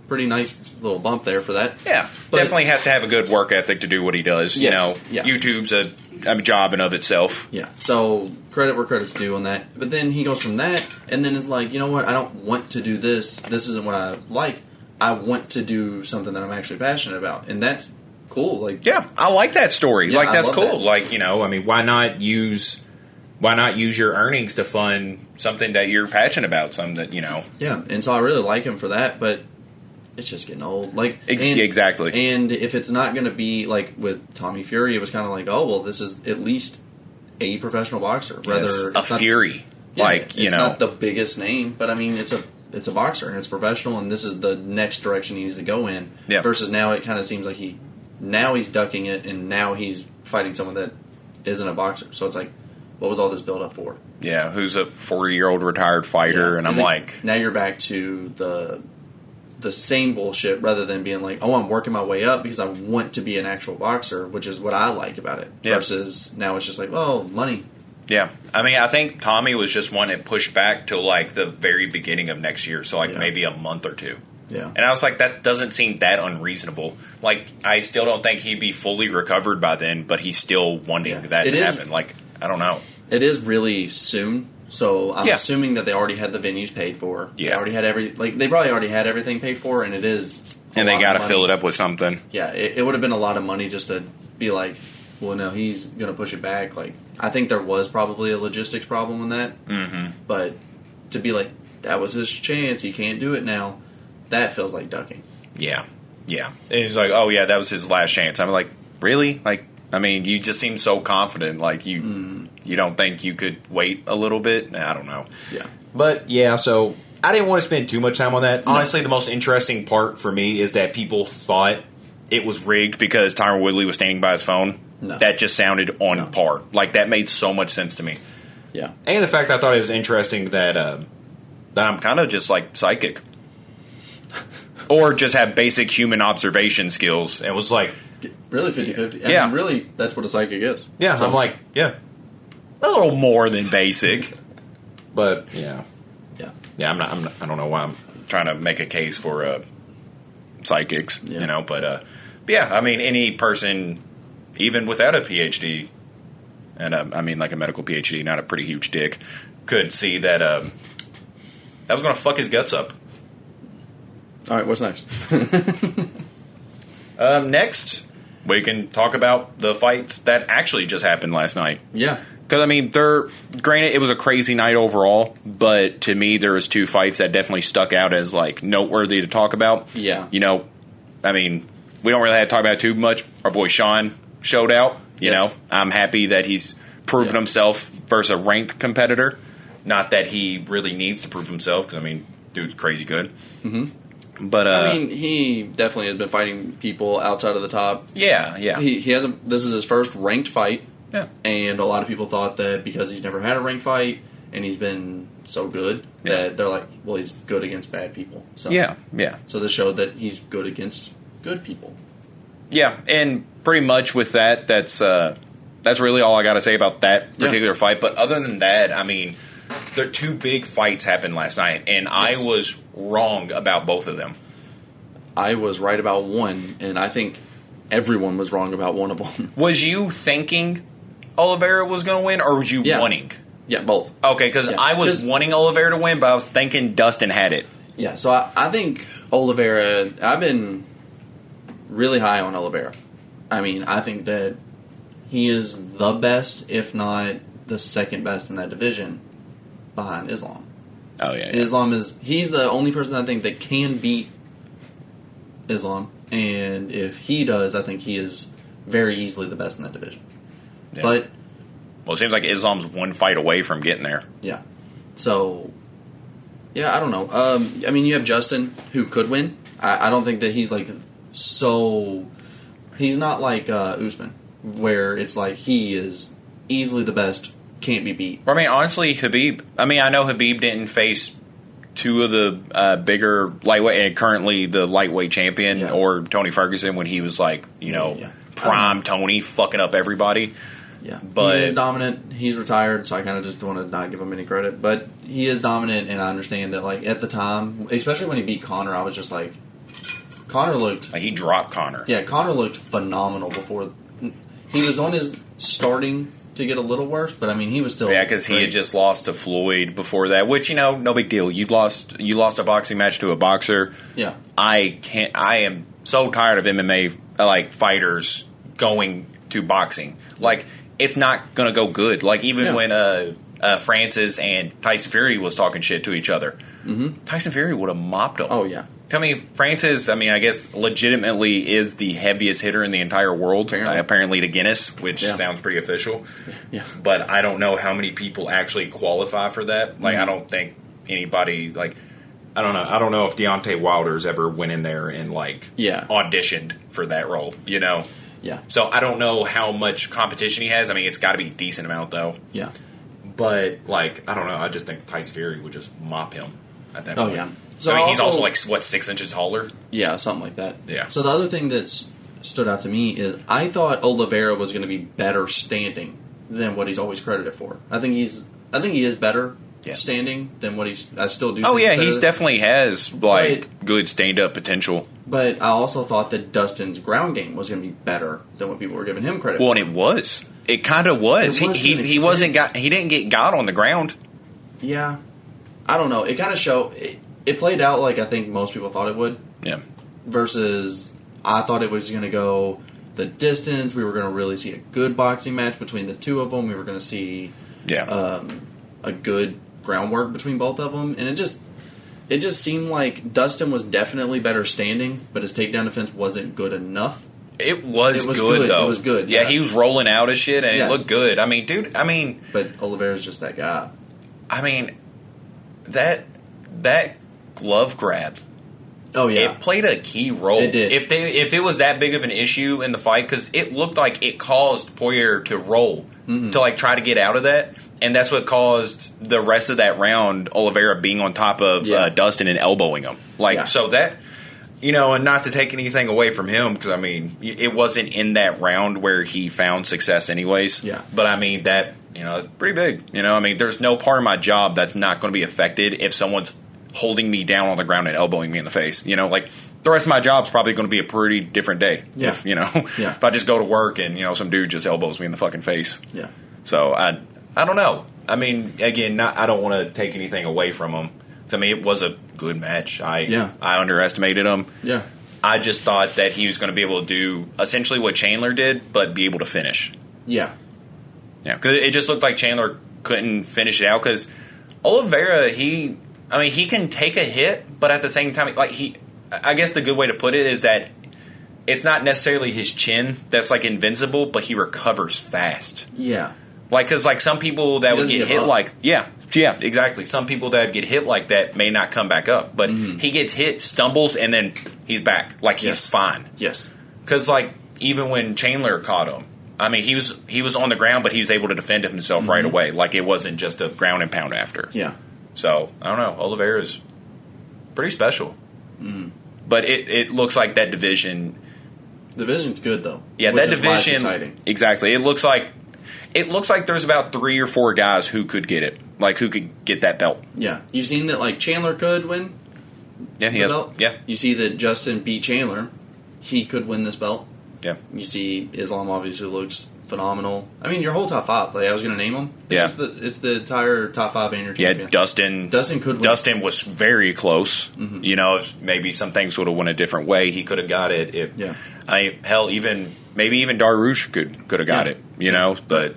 pretty nice little bump there for that. Yeah. But definitely has to have a good work ethic to do what he does. Yes, you know, YouTube's a job in of itself. Yeah. So credit where credit's due on that. But then he goes from that, and then it's like, you know what? I don't want to do this. This isn't what I like. I want to do something that I'm actually passionate about, and that's cool. Like, yeah, I like that story. Yeah, like, that's I love cool. that. Like, you know, I mean, why not use your earnings to fund something that you're passionate about? Something that, you know. Yeah, and so I really like him for that, but it's just getting old. Like, exactly. And if it's not going to be like with Tommy Fury, it was kind of like, oh well, this is at least a professional boxer, rather Yes, Fury. Yeah, like, you it's know, not the biggest name, but I mean, it's a boxer and it's professional, and this is the next direction he needs to go in. Yeah. Versus now, it kind of seems like he's ducking it, and now he's fighting someone that isn't a boxer. So it's like, what was all this build up for? yeah, who's a 40-year-old retired fighter, Yeah, and I'm like, now you're back to the same bullshit, rather than being like, oh, I'm working my way up because I want to be an actual boxer, which is what I like about it. Yeah. Versus now it's just like, well, money. yeah. I mean, I think Tommy was just one that pushed back till like the very beginning of next year, so like maybe a month or two. Yeah. And I was like, that doesn't seem that unreasonable. Like, I still don't think he'd be fully recovered by then, but he's still wanting that to happen. Like, I don't know. It is really soon, so I'm Yeah. assuming that they already had the venues paid for. Yeah. They already had they probably already had everything paid for, and it is. And they got to fill it up with something. Yeah, it would have been a lot of money just to be like, well, no, he's going to push it back. Like, I think there was probably a logistics problem in that. Mm-hmm. But to be like, that was his chance, he can't do it now, that feels like ducking. Yeah. Yeah. And he's like, oh, yeah, that was his last chance. I'm like, really? Like, I mean, you just seem so confident. Like, you don't think you could wait a little bit? I don't know. Yeah. But, yeah, so I didn't want to spend too much time on that. Honestly, the most interesting part for me is that people thought it was rigged because Tyron Woodley was standing by his phone. No. That just sounded on par. Like, that made so much sense to me. Yeah. And the fact that I thought it was interesting that I'm kind of just, like, psychic. Or just have basic human observation skills. And was like... Really 50-50. Yeah. And really, that's what a psychic is. Yeah, so I'm like, yeah. A little more than basic. But, yeah. Yeah. Yeah, I don't know why I'm trying to make a case for psychics, you know, but yeah, I mean, any person, even without a PhD, and I mean like a medical PhD, not a pretty huge dick, could see that that was going to fuck his guts up. All right, what's next? Next, we can talk about the fights that actually just happened last night. Yeah. Because, I mean, granted, it was a crazy night overall, but to me, there was two fights that definitely stuck out as, like, noteworthy to talk about. Yeah. You know, I mean, we don't really have to talk about it too much. Our boy Sean showed out. You know, I'm happy that he's proven himself versus a ranked competitor. Not that he really needs to prove himself, because, I mean, dude's crazy good. Mm-hmm. But, I mean, he definitely has been fighting people outside of the top. Yeah, yeah. He hasn't. This is his first ranked fight. Yeah. And a lot of people thought that because he's never had a ranked fight and he's been so good that they're like, well, he's good against bad people. So yeah. So this showed that he's good against good people. Yeah, and pretty much with that, that's really all I got to say about that particular fight. But other than that, I mean, the two big fights happened last night, and I was wrong about both of them. I was right about one, and I think everyone was wrong about one of them. Was you thinking Oliveira was going to win, or was you wanting? Yeah, both. Okay, because I was wanting Oliveira to win, but I was thinking Dustin had it. Yeah, so I think Oliveira, I've been really high on Oliveira. I mean, I think that he is the best, if not the second best in that division, behind Islam. Oh, yeah. Islam he's the only person I think that can beat Islam, and if he does, I think he is very easily the best in that division. Yeah. But well, it seems like Islam's one fight away from getting there. yeah, so yeah, I don't know. I mean, you have Justin who could win. I don't think that he's like so. He's not like Usman, where it's like he is easily the best, can't be beat. I mean, honestly, Khabib. I mean, I know Khabib didn't face two of the bigger lightweight, and currently the lightweight champion, or Tony Ferguson when he was like, prime Tony, fucking up everybody. Yeah, but he is dominant. He's retired, so I kind of just want to not give him any credit. But he is dominant, and I understand that. Like at the time, especially when he beat Conor, I was just like, Conor looked like he dropped Conor. Yeah, Conor looked phenomenal before. He was on his starting to get a little worse, but I mean he was still because he had just lost to Floyd before that, which no big deal. You lost a boxing match to a boxer. Yeah, I am so tired of MMA fighters going to boxing. Like, it's not going to go good. Like, even when Francis and Tyson Fury was talking shit to each other, Tyson Fury would have mopped him. Oh, yeah. I mean, Francis, I guess, legitimately is the heaviest hitter in the entire world, apparently to Guinness, which sounds pretty official. Yeah. But I don't know how many people actually qualify for that. Like, I don't think anybody, like, I don't know if Deontay Wilder's ever went in there and, auditioned for that role, you know? Yeah. So I don't know how much competition he has. I mean, it's got to be a decent amount, though. Yeah. But, I don't know. I just think Tyson Fury would just mop him at that point. Oh, yeah. So I mean, he's also 6 inches taller? Yeah, something like that. Yeah. So the other thing that stood out to me is I thought Oliveira was going to be better standing than what he's always credited for. I think he is better standing than what I still do. Oh, yeah, he definitely has, good stand-up potential. But I also thought that Dustin's ground game was going to be better than what people were giving him credit for. Well, and it was. It kind of was. He didn't get got on the ground. Yeah. I don't know. It kind of showed... It played out like I think most people thought it would. Yeah. Versus, I thought it was going to go the distance. We were going to really see a good boxing match between the two of them. We were going to see a good groundwork between both of them. And it just seemed like Dustin was definitely better standing, but his takedown defense wasn't good enough. It was good, though. It was good. Yeah, he was rolling out of shit, and it looked good. I mean, dude, But Oliveira's just that guy. I mean, that glove grab. Oh, yeah. It played a key role. It did. If it was that big of an issue in the fight, because it looked like it caused Poirier to roll, to try to get out of that. And that's what caused the rest of that round, Oliveira being on top of Dustin and elbowing him. So that, and not to take anything away from him, because, it wasn't in that round where he found success anyways. Yeah. But, that, it's pretty big. There's no part of my job that's not going to be affected if someone's holding me down on the ground and elbowing me in the face. The rest of my job's probably going to be a pretty different day. Yeah. If I just go to work and, some dude just elbows me in the fucking face. Yeah. So, I don't know. Again, I don't want to take anything away from him. It was a good match. I underestimated him. Yeah. I just thought that he was going to be able to do essentially what Chandler did, but be able to finish. Yeah. Yeah, because it just looked like Chandler couldn't finish it out, because Oliveira, he can take a hit, but at the same time, I guess the good way to put it is that it's not necessarily his chin that's, invincible, but he recovers fast. Yeah. Because, some people that would get hit yeah, exactly. Some people that get hit like that may not come back up, but he gets hit, stumbles, and then he's back. He's fine. Yes. Because, even when Chandler caught him, he was on the ground, but he was able to defend himself right away. It wasn't just a ground and pound after. Yeah. So, I don't know. Oliveira's pretty special. But it looks like that division... Division's good, though. Yeah, that division... Exactly. It looks like there's about 3 or 4 guys who could get it. Who could get that belt. Yeah. You've seen that, Chandler could win he has. Belt? Yeah. You see that Justin beat Chandler. He could win this belt. Yeah. You see Islam obviously looks phenomenal. Your whole top 5. I was going to name them. It's the entire top 5 and your champion. Yeah, Dustin could win. Dustin was very close. If maybe some things would have went a different way, he could have got it. Hell, even Darush could have got it. But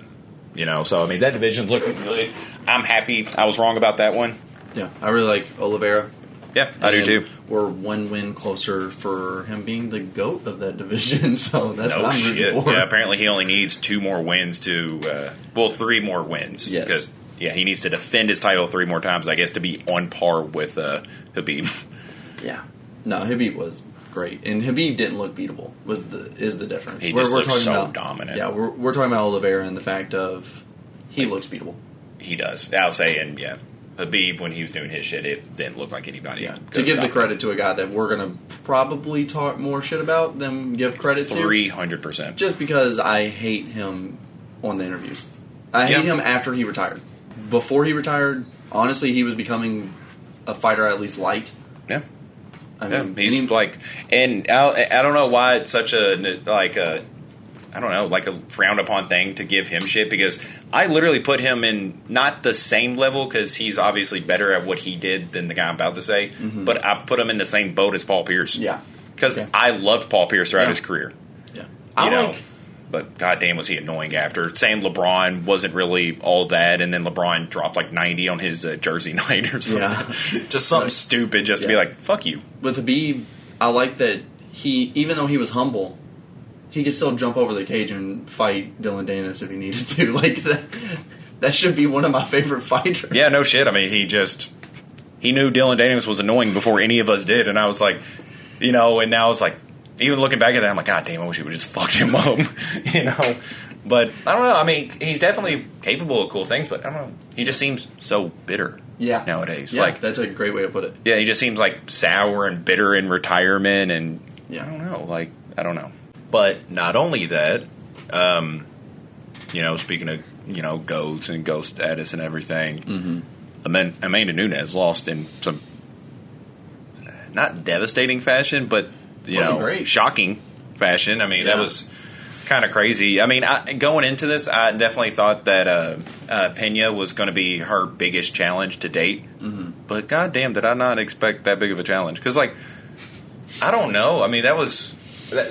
so that division's looking good. I'm happy I was wrong about that one. Yeah, I really like Oliveira. Yeah, I do too. We're one win closer for him being the GOAT of that division, so that's what I'm rooting for. Yeah, apparently he only needs 2 more wins to, 3 more wins. Yes. Because, he needs to defend his title 3 more times, I guess, to be on par with Habib. Yeah. No, Habib was great. And Habib didn't look beatable, is the difference. He just looks so dominant. Yeah, we're talking about Oliveira and the fact of he looks beatable. He does. I'll say, and Habib, when he was doing his shit, it didn't look like anybody. Yeah. To give the credit to a guy that we're going to probably talk more shit about than give credit to. 300%. Just because I hate him on the interviews. I hate him after he retired. Before he retired, honestly, he was becoming a fighter I at least liked. Yeah. He's and I don't know why it's such a frowned upon thing to give him shit, because I literally put him in not the same level, because he's obviously better at what he did than the guy I'm about to say, but I put him in the same boat as Paul Pierce. Yeah. Because I loved Paul Pierce throughout his career. you know. But goddamn, was he annoying after. Saying LeBron wasn't really all that, and then LeBron dropped like 90 on his Jersey night or something. Yeah. Just something stupid just to be like, fuck you. With Habib, I like that he, even though he was humble, he could still jump over the cage and fight Dylan Danis if he needed to. Like, that should be one of my favorite fighters. Yeah, no shit. I mean, he knew Dylan Danis was annoying before any of us did, and I was like, you know, and now it's like, even looking back at that, I'm like, God damn, I wish he would just fucked him up, you know? But, I don't know, I mean, he's definitely capable of cool things, but I don't know, he just seems so bitter nowadays. Yeah, like, that's a great way to put it. Yeah, he just seems, like, sour and bitter in retirement, and yeah. I don't know. But not only that, you know, speaking of, you know, GOATs and GOAT status and everything, Amanda Nunes lost in some, not devastating fashion, but you know, great. Shocking fashion. I mean, that was kind of crazy. I mean, going into this, I definitely thought that Pena was going to be her biggest challenge to date. But goddamn, did I not expect that big of a challenge? Because, like, I don't know. I mean, that was. I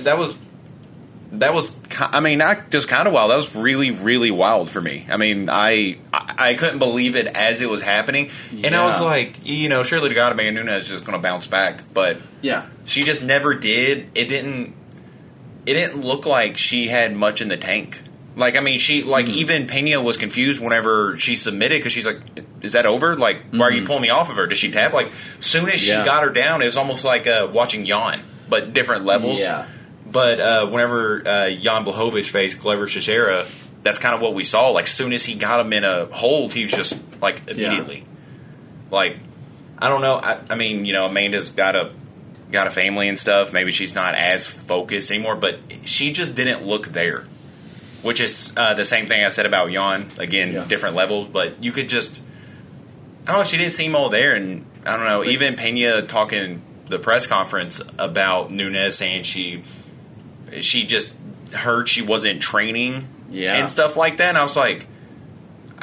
mean, not just kind of wild. That was really, really wild for me. I mean, I couldn't believe it as it was happening, and I was like, you know, surely to God, Amanda Nunes is just going to bounce back, but she just never did. It didn't look like she had much in the tank. Like, I mean, she even Pena was confused whenever she submitted because she's like, "Is that over? Like, why are you pulling me off of her? Does she tap?" Like, soon as she got her down, it was almost like watching Jan, but different levels. Yeah. But whenever Jan Blachowicz faced Glover Teixeira, that's kind of what we saw. Like, soon as he got him in a hold, he was just, like, immediately. Like, I don't know. I mean, you know, Amanda's got a family and stuff. Maybe she's not as focused anymore, but she just didn't look there. Which is the same thing I said about Jan. Again, different levels, but you could just... I don't know, she didn't seem all there, and I don't know, even Pena talking the press conference about Nunes saying she just heard she wasn't training and stuff like that. And I was like,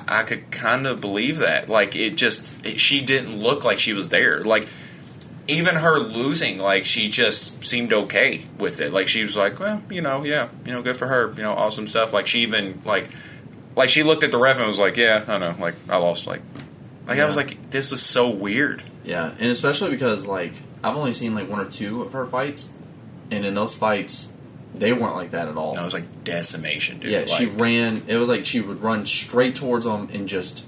I could kind of believe that. Like, she didn't look like she was there. Like, even her losing, like, she just seemed okay with it. Like, she was like, well, you know, good for her. You know, awesome stuff. Like, she even, like she looked at the ref and was like, yeah, I know. Like, I lost. Like I was like, this is so weird. Yeah, and especially because, like, I've only seen, like, one or two of her fights. And in those fights... They weren't like that at all. No, it was like decimation, dude. Yeah, like, she ran. It was like she would run straight towards them and just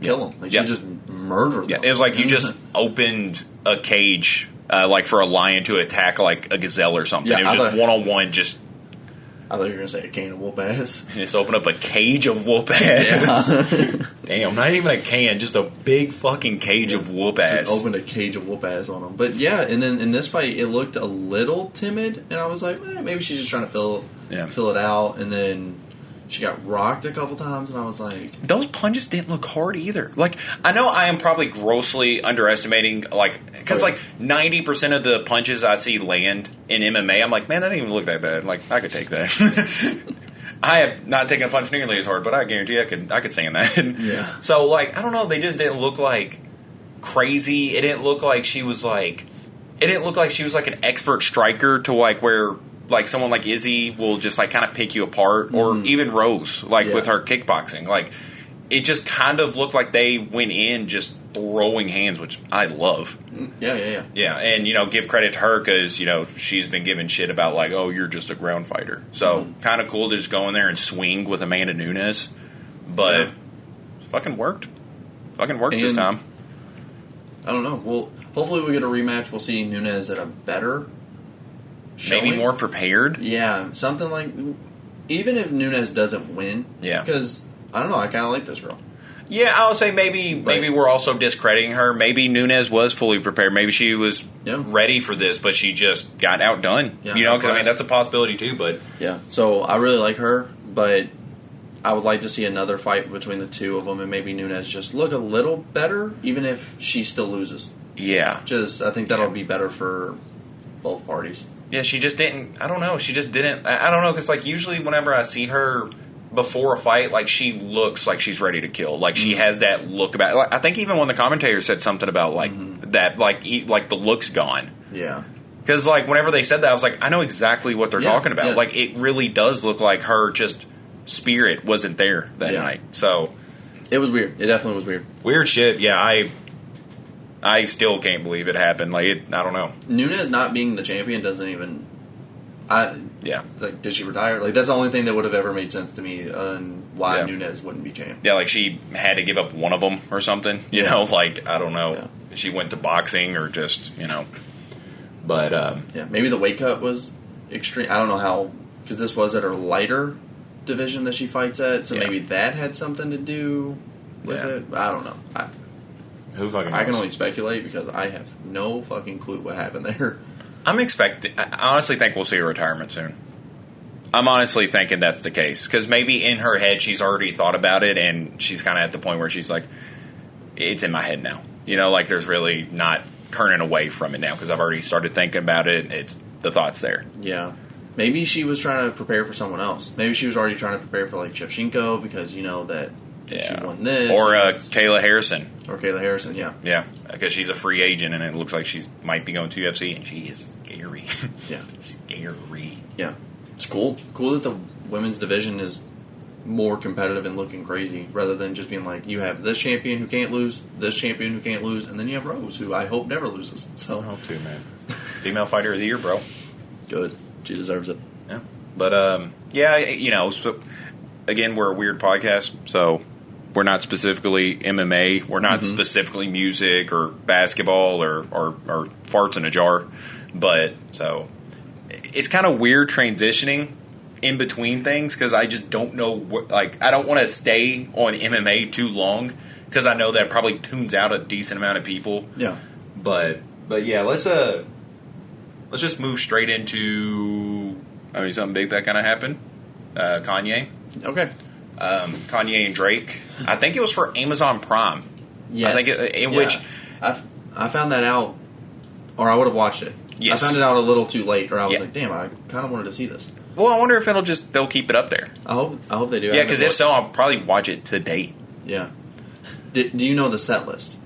kill them. Like she would just murder them. Yeah, it was like you just opened a cage, like for a lion to attack like a gazelle or something. Yeah, it was just one-on-one. Just. I thought you were gonna say a can of whoop ass. Just open up a cage of whoop ass. Yeah. Damn, not even a can, just a big fucking cage of whoop ass. Just opened a cage of whoop ass on them. But yeah, and then in this fight, it looked a little timid, and I was like, maybe she's just trying to fill it out. And then she got rocked a couple times, and I was like, those punches didn't look hard either. Like, I know I am probably grossly underestimating, like, because like 90% of the punches I see land in MMA, I'm like, man, that didn't even look that bad. Like, I could take that. I have not taken a punch nearly as hard, but I guarantee I could stand that. Yeah. So, like, I don't know, they just didn't look like crazy. It didn't look like she was like an expert striker to like where like someone like Izzy will just like kind of pick you apart, or even Rose, like with her kickboxing. Like, it just kind of looked like they went in just throwing hands, which I love. Yeah. Yeah, and, you know, give credit to her because, you know, she's been given shit about, like, oh, you're just a ground fighter. So, kind of cool to just go in there and swing with Amanda Nunes. But it fucking worked. This time. I don't know. Well, hopefully we get a rematch. We'll see Nunes at a better showing. Maybe more prepared? Yeah, something like... Even if Nunes doesn't win. Yeah. Because, I don't know, I kind of like this girl. Yeah, I would say maybe we're also discrediting her. Maybe Nunes was fully prepared. Maybe she was ready for this, but she just got outdone. Yeah, you know, because, I mean, that's a possibility too. But yeah, so I really like her, but I would like to see another fight between the two of them, and maybe Nunes just look a little better, even if she still loses. Yeah. I think that'll be better for both parties. Yeah, she just didn't. I don't know. She just didn't. I don't know, because, like, usually whenever I see her before a fight, like, she looks like she's ready to kill. Like, she has that look about. Like, I think even when the commentator said something about like that, like the look's gone. Yeah, Because, like, whenever they said that, I was like, I know exactly what they're talking about. Yeah. Like, it really does look like her just spirit wasn't there that night. So it was weird. It definitely was weird. Weird shit. Yeah, I still can't believe it happened. Like, I don't know. Nunez not being the champion doesn't even... Yeah. Like, did she retire? Like, that's the only thing that would have ever made sense to me on why Nunez wouldn't be champ. Yeah, like she had to give up one of them or something. You know, like, I don't know. Yeah. She went to boxing or just, you know. But, yeah, maybe the weight cut was extreme. I don't know how, because this was at her lighter division that she fights at, so maybe that had something to do with it. I don't know. Who fucking knows? I can only speculate because I have no fucking clue what happened there. I honestly think we'll see her retirement soon. I'm honestly thinking that's the case. Because maybe in her head she's already thought about it and she's kind of at the point where she's like, it's in my head now. You know, like there's really not turning away from it now because I've already started thinking about it. It's the thought's there. Yeah. Maybe she was trying to prepare for someone else. Maybe she was already trying to prepare for like Shevchenko because you know that she won this. Or Kayla Harrison. Or Kayla Harrison, yeah. Yeah, because she's a free agent and it looks like she might be going to UFC and she is scary. Yeah. Scary. Yeah. It's cool. Cool that the women's division is more competitive and looking crazy rather than just being like, you have this champion who can't lose, this champion who can't lose, and then you have Rose, who I hope never loses. So I hope too, man. Female Fighter of the Year, bro. Good. She deserves it. Yeah. But, yeah, you know, so, again, we're a weird podcast, so we're not specifically MMA. We're not specifically music or basketball or farts in a jar. But, so, it's kind of weird transitioning in between things because I just don't know what, like, I don't want to stay on MMA too long because I know that probably tunes out a decent amount of people. Yeah. But yeah, let's just move straight into, I mean, something big that kind of happened. Kanye. Okay. Kanye and Drake. I think it was for Amazon Prime. Yes. I think which I found that out, or I would have watched it. Yes. I found it out a little too late, or I was like, damn, I kind of wanted to see this. Well, I wonder if they'll keep it up there. I hope they do. Yeah, because if so, I'll probably watch it today. Yeah. Do you know the set list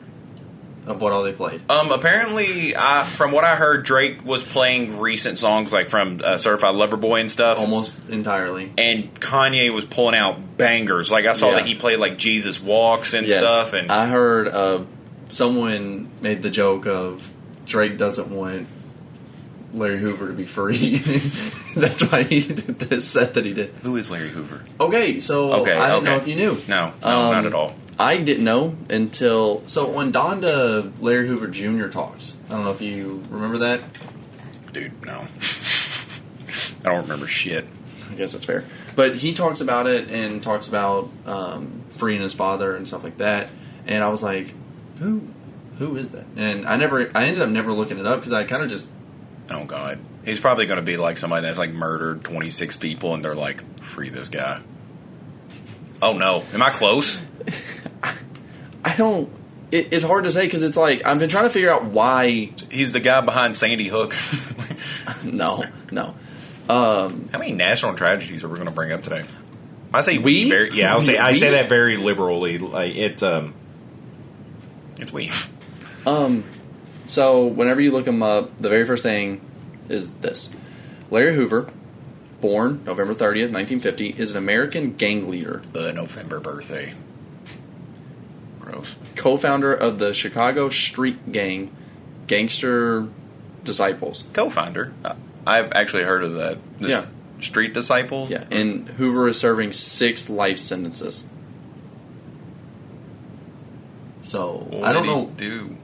of what all they played? Apparently, from what I heard, Drake was playing recent songs like from Certified Lover Boy and stuff. Almost entirely. And Kanye was pulling out bangers. Like I saw that he played like Jesus Walks and stuff. And I heard someone made the joke of Drake doesn't want Larry Hoover to be free. That's why he did this set that he did. Who is Larry Hoover? Okay, so I don't know if you knew. No, not at all. I didn't know until... So when Donda Larry Hoover Jr. talks, I don't know if you remember that. Dude, no. I don't remember shit. I guess that's fair. But he talks about it and talks about freeing his father and stuff like that. And I was like, who is that? And I ended up never looking it up because I kind of just... Oh, God. He's probably going to be like somebody that's like murdered 26 people and they're like, free this guy. Oh, no. Am I close? I don't... It's hard to say because it's like, I've been trying to figure out why... He's the guy behind Sandy Hook. No. How many national tragedies are we going to bring up today? I say we. I say that very liberally. Like it's we. So whenever you look him up, the very first thing is this: Larry Hoover, born November 30th, 1950, is an American gang leader. November birthday. Gross. Co-founder of the Chicago street gang, Gangster Disciples. Co-founder. I've actually heard of that. Street Disciples? Yeah, and Hoover is serving 6 life sentences. So, I don't know. Do?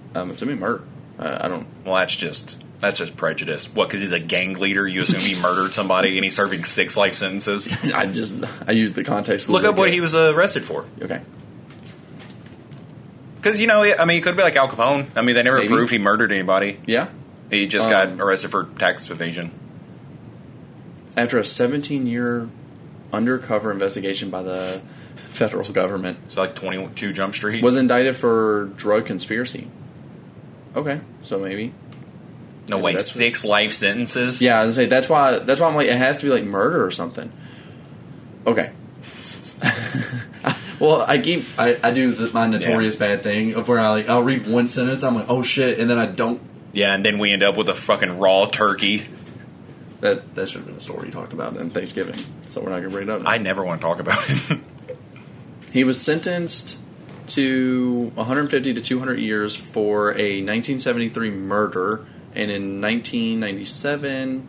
It's going to be murder. I don't... Well, that's just prejudice. What, because he's a gang leader, you assume he murdered somebody and he's serving 6 life sentences? I used the context. Look up what he was arrested for. Okay. Because, you know, I mean, it could be like Al Capone. I mean, they never proved he murdered anybody. Yeah. He just got arrested for tax evasion. After a 17-year undercover investigation by the federal government. So like 22 Jump Street? Was indicted for drug conspiracy. Okay, so maybe. No way, 6 life sentences? Yeah, I was gonna say, that's why I'm like, it has to be like murder or something. Okay. Well, I do my notorious bad thing of where I'll read one sentence, I'm like, oh shit, and then I don't Yeah, and then we end up with a fucking raw turkey. That should have been a story he talked about in Thanksgiving, so we're not going to bring it up now. I never want to talk about it. He was sentenced to 150 to 200 years for a 1973 murder, and in 1997...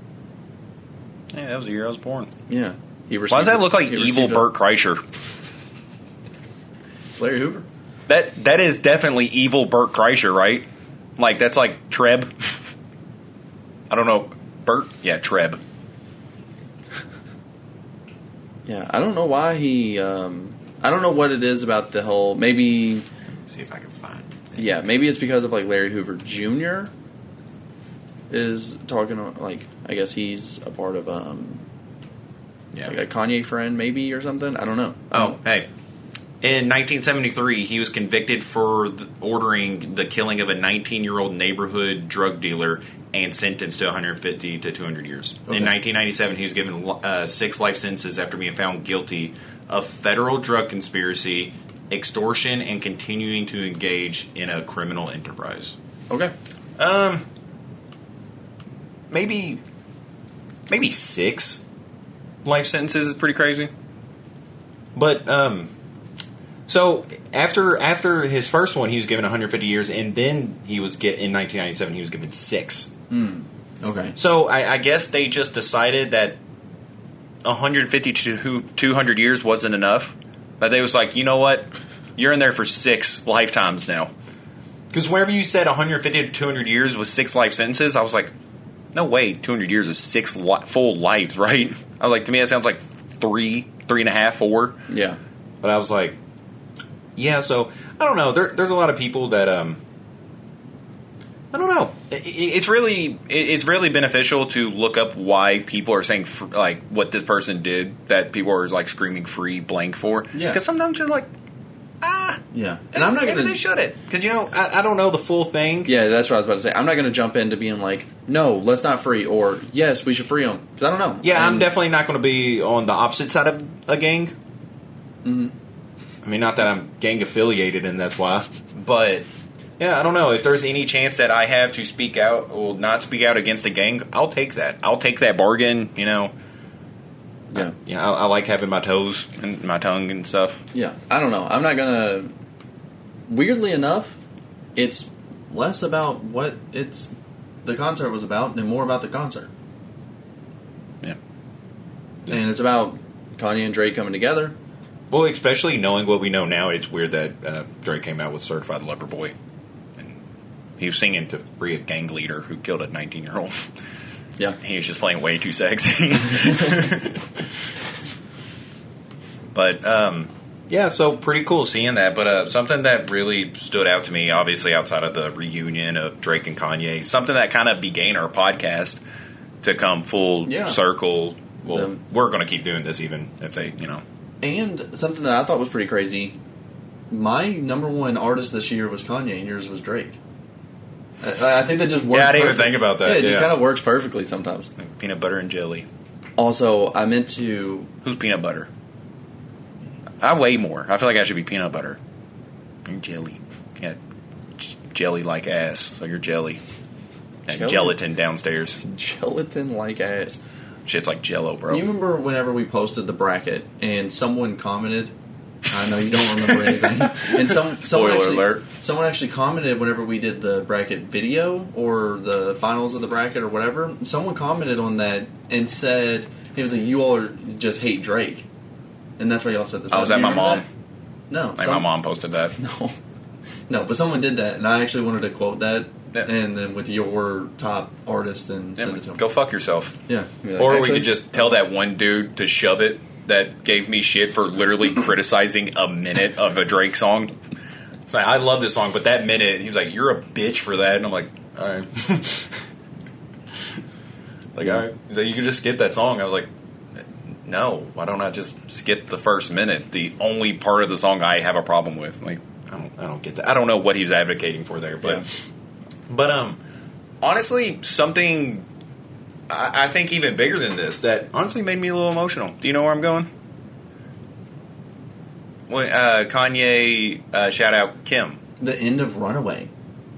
Yeah, that was the year I was born. Yeah. He received, Why does that look like he evil received Burt Kreischer? Larry Hoover. That is definitely evil Burt Kreischer, right? Like, that's like Treb. I don't know. Burt? Yeah, Treb. Yeah, I don't know why he... I don't know what it is about the whole... Maybe... See if I can find it. Yeah, maybe it's because of, like, Larry Hoover Jr. is talking... Like, I guess he's a part of, Yeah. like a Kanye friend, maybe, or something? I don't know. Oh, hey. In 1973, he was convicted for ordering the killing of a 19-year-old neighborhood drug dealer and sentenced to 150 to 200 years. Okay. In 1997, he was given 6 life sentences after being found guilty of federal drug conspiracy, extortion, and continuing to engage in a criminal enterprise. Okay. Maybe 6 life sentences is pretty crazy. But so after his first one, he was given 150 years, and then in 1997 he was given 6. Okay. So I guess they just decided that 150 to 200 years wasn't enough. That they was like, you know what, you're in there for 6 lifetimes now. Because whenever you said 150 to 200 years was 6 life sentences, I was like, no way, 200 years is 6 full lives, right? I was like, to me that sounds like 3.5, 4. Yeah. But I was like, yeah, so, I don't know. There's a lot of people that, I don't know. It's really beneficial to look up why people are saying, like, what this person did that people are, like, screaming free blank for. Yeah. Because sometimes you're like, Yeah. And I'm not maybe going to... they shouldn't. Because, you know, I don't know the full thing. Yeah, that's what I was about to say. I'm not going to jump into being like, no, let's not free, or yes, we should free them. Because I don't know. Yeah, I'm definitely not going to be on the opposite side of a gang. Mm-hmm. I mean, not that I'm gang affiliated, and that's why. But, yeah, I don't know. If there's any chance that I have to speak out or not speak out against a gang, I'll take that. I'll take that bargain, you know. Yeah. I like having my toes and my tongue and stuff. Yeah. I don't know. I'm not going to... Weirdly enough, it's less about what the concert was about and more about the concert. Yeah. And it's about Kanye and Drake coming together. Well, especially knowing what we know now, it's weird that Drake came out with Certified Lover Boy. And he was singing to free a gang leader who killed a 19-year-old. Yeah. He was just playing way too sexy. But, yeah, so pretty cool seeing that. But something that really stood out to me, obviously outside of the reunion of Drake and Kanye, something that kind of began our podcast to come full circle. Well, we're going to keep doing this even if they, you know. And something that I thought was pretty crazy, my number one artist this year was Kanye and yours was Drake. I think that just works. Yeah, I didn't perfect. even think about that. Yeah, it just kind of works perfectly sometimes. Like peanut butter and jelly. Also, I meant to... Who's peanut butter? I weigh more. I feel like I should be peanut butter. You're jelly. Yeah, jelly-like ass. So you're jelly. And gelatin downstairs. Gelatin-like ass. Shit's like Jello, bro. You remember whenever we posted the bracket and someone commented? I know you don't remember anything. And Spoiler alert. Someone actually commented whenever we did the bracket video or the finals of the bracket or whatever. Someone commented on that and said, he was like, you all just hate Drake. And that's why y'all said this. Oh, was that my mom? That? No. Like my mom posted that. No, but someone did that, and I actually wanted to quote that, yeah. And then with your top artist and send it to him. Go fuck yourself. Yeah. Like, or we could just tell that one dude to shove it that gave me shit for literally criticizing a minute of a Drake song. It's like, I love this song, but that minute, he was like, you're a bitch for that. And I'm like, all right. Like, all right. He's like, you can just skip that song. I was like, no, why don't I just skip the first minute? The only part of the song I have a problem with. Like, I don't get that. I don't know what he was advocating for there, but honestly, something I think even bigger than this that honestly made me a little emotional. Do you know where I'm going? When Kanye shout out Kim. The end of Runaway.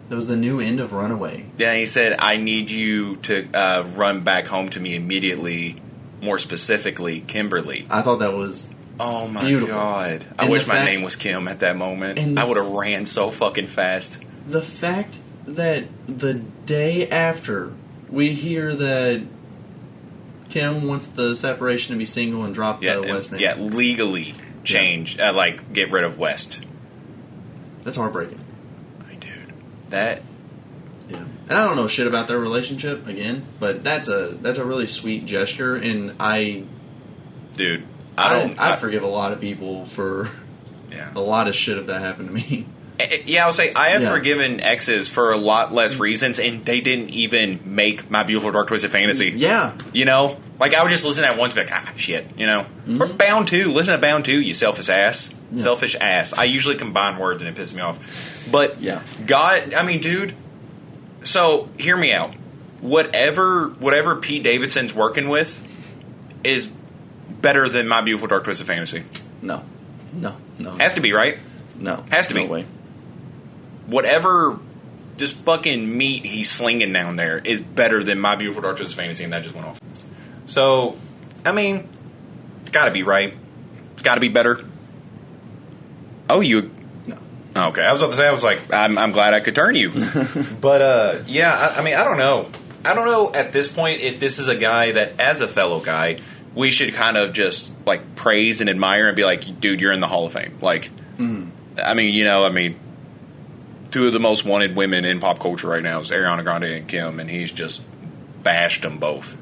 That was the new end of Runaway. Yeah, he said, I need you to run back home to me immediately, more specifically, Kimberly. I thought that was Oh my beautiful. God. I And wish the my fact- name was Kim at that moment. And the I would have ran so fucking fast. The fact that the day after we hear that Kim wants the separation to be single and drop the West name. Yeah, legally change, like, get rid of West. That's heartbreaking. Dude, that... Yeah. And I don't know shit about their relationship, again, but that's a really sweet gesture, and I forgive a lot of people for a lot of shit if that happened to me. Yeah, I would say I have forgiven exes for a lot less reasons, and they didn't even make My Beautiful Dark Twisted Fantasy. Yeah. You know? Like, I would just listen to that once and be like, shit, you know? Or Bound 2. Listen to Bound 2, you selfish ass. Yeah. Selfish ass. I usually combine words and it pisses me off. But, God, I mean, dude, so, hear me out. Whatever Pete Davidson's working with is better than My Beautiful Dark Twisted Fantasy. No. Has to be, right? No. Has to be. No way. Whatever this fucking meat he's slinging down there is better than My Beautiful Dark Twisted Fantasy, and that just went off. So, I mean, it's gotta be right. It's gotta be better. Oh, you... No. Okay, I was about to say, I was like, I'm glad I could turn you. But, yeah, I mean, I don't know. I don't know at this point if this is a guy that, as a fellow guy, we should kind of just, like, praise and admire and be like, dude, you're in the Hall of Fame. Like, I mean, two of the most wanted women in pop culture right now is Ariana Grande and Kim, and he's just bashed them both.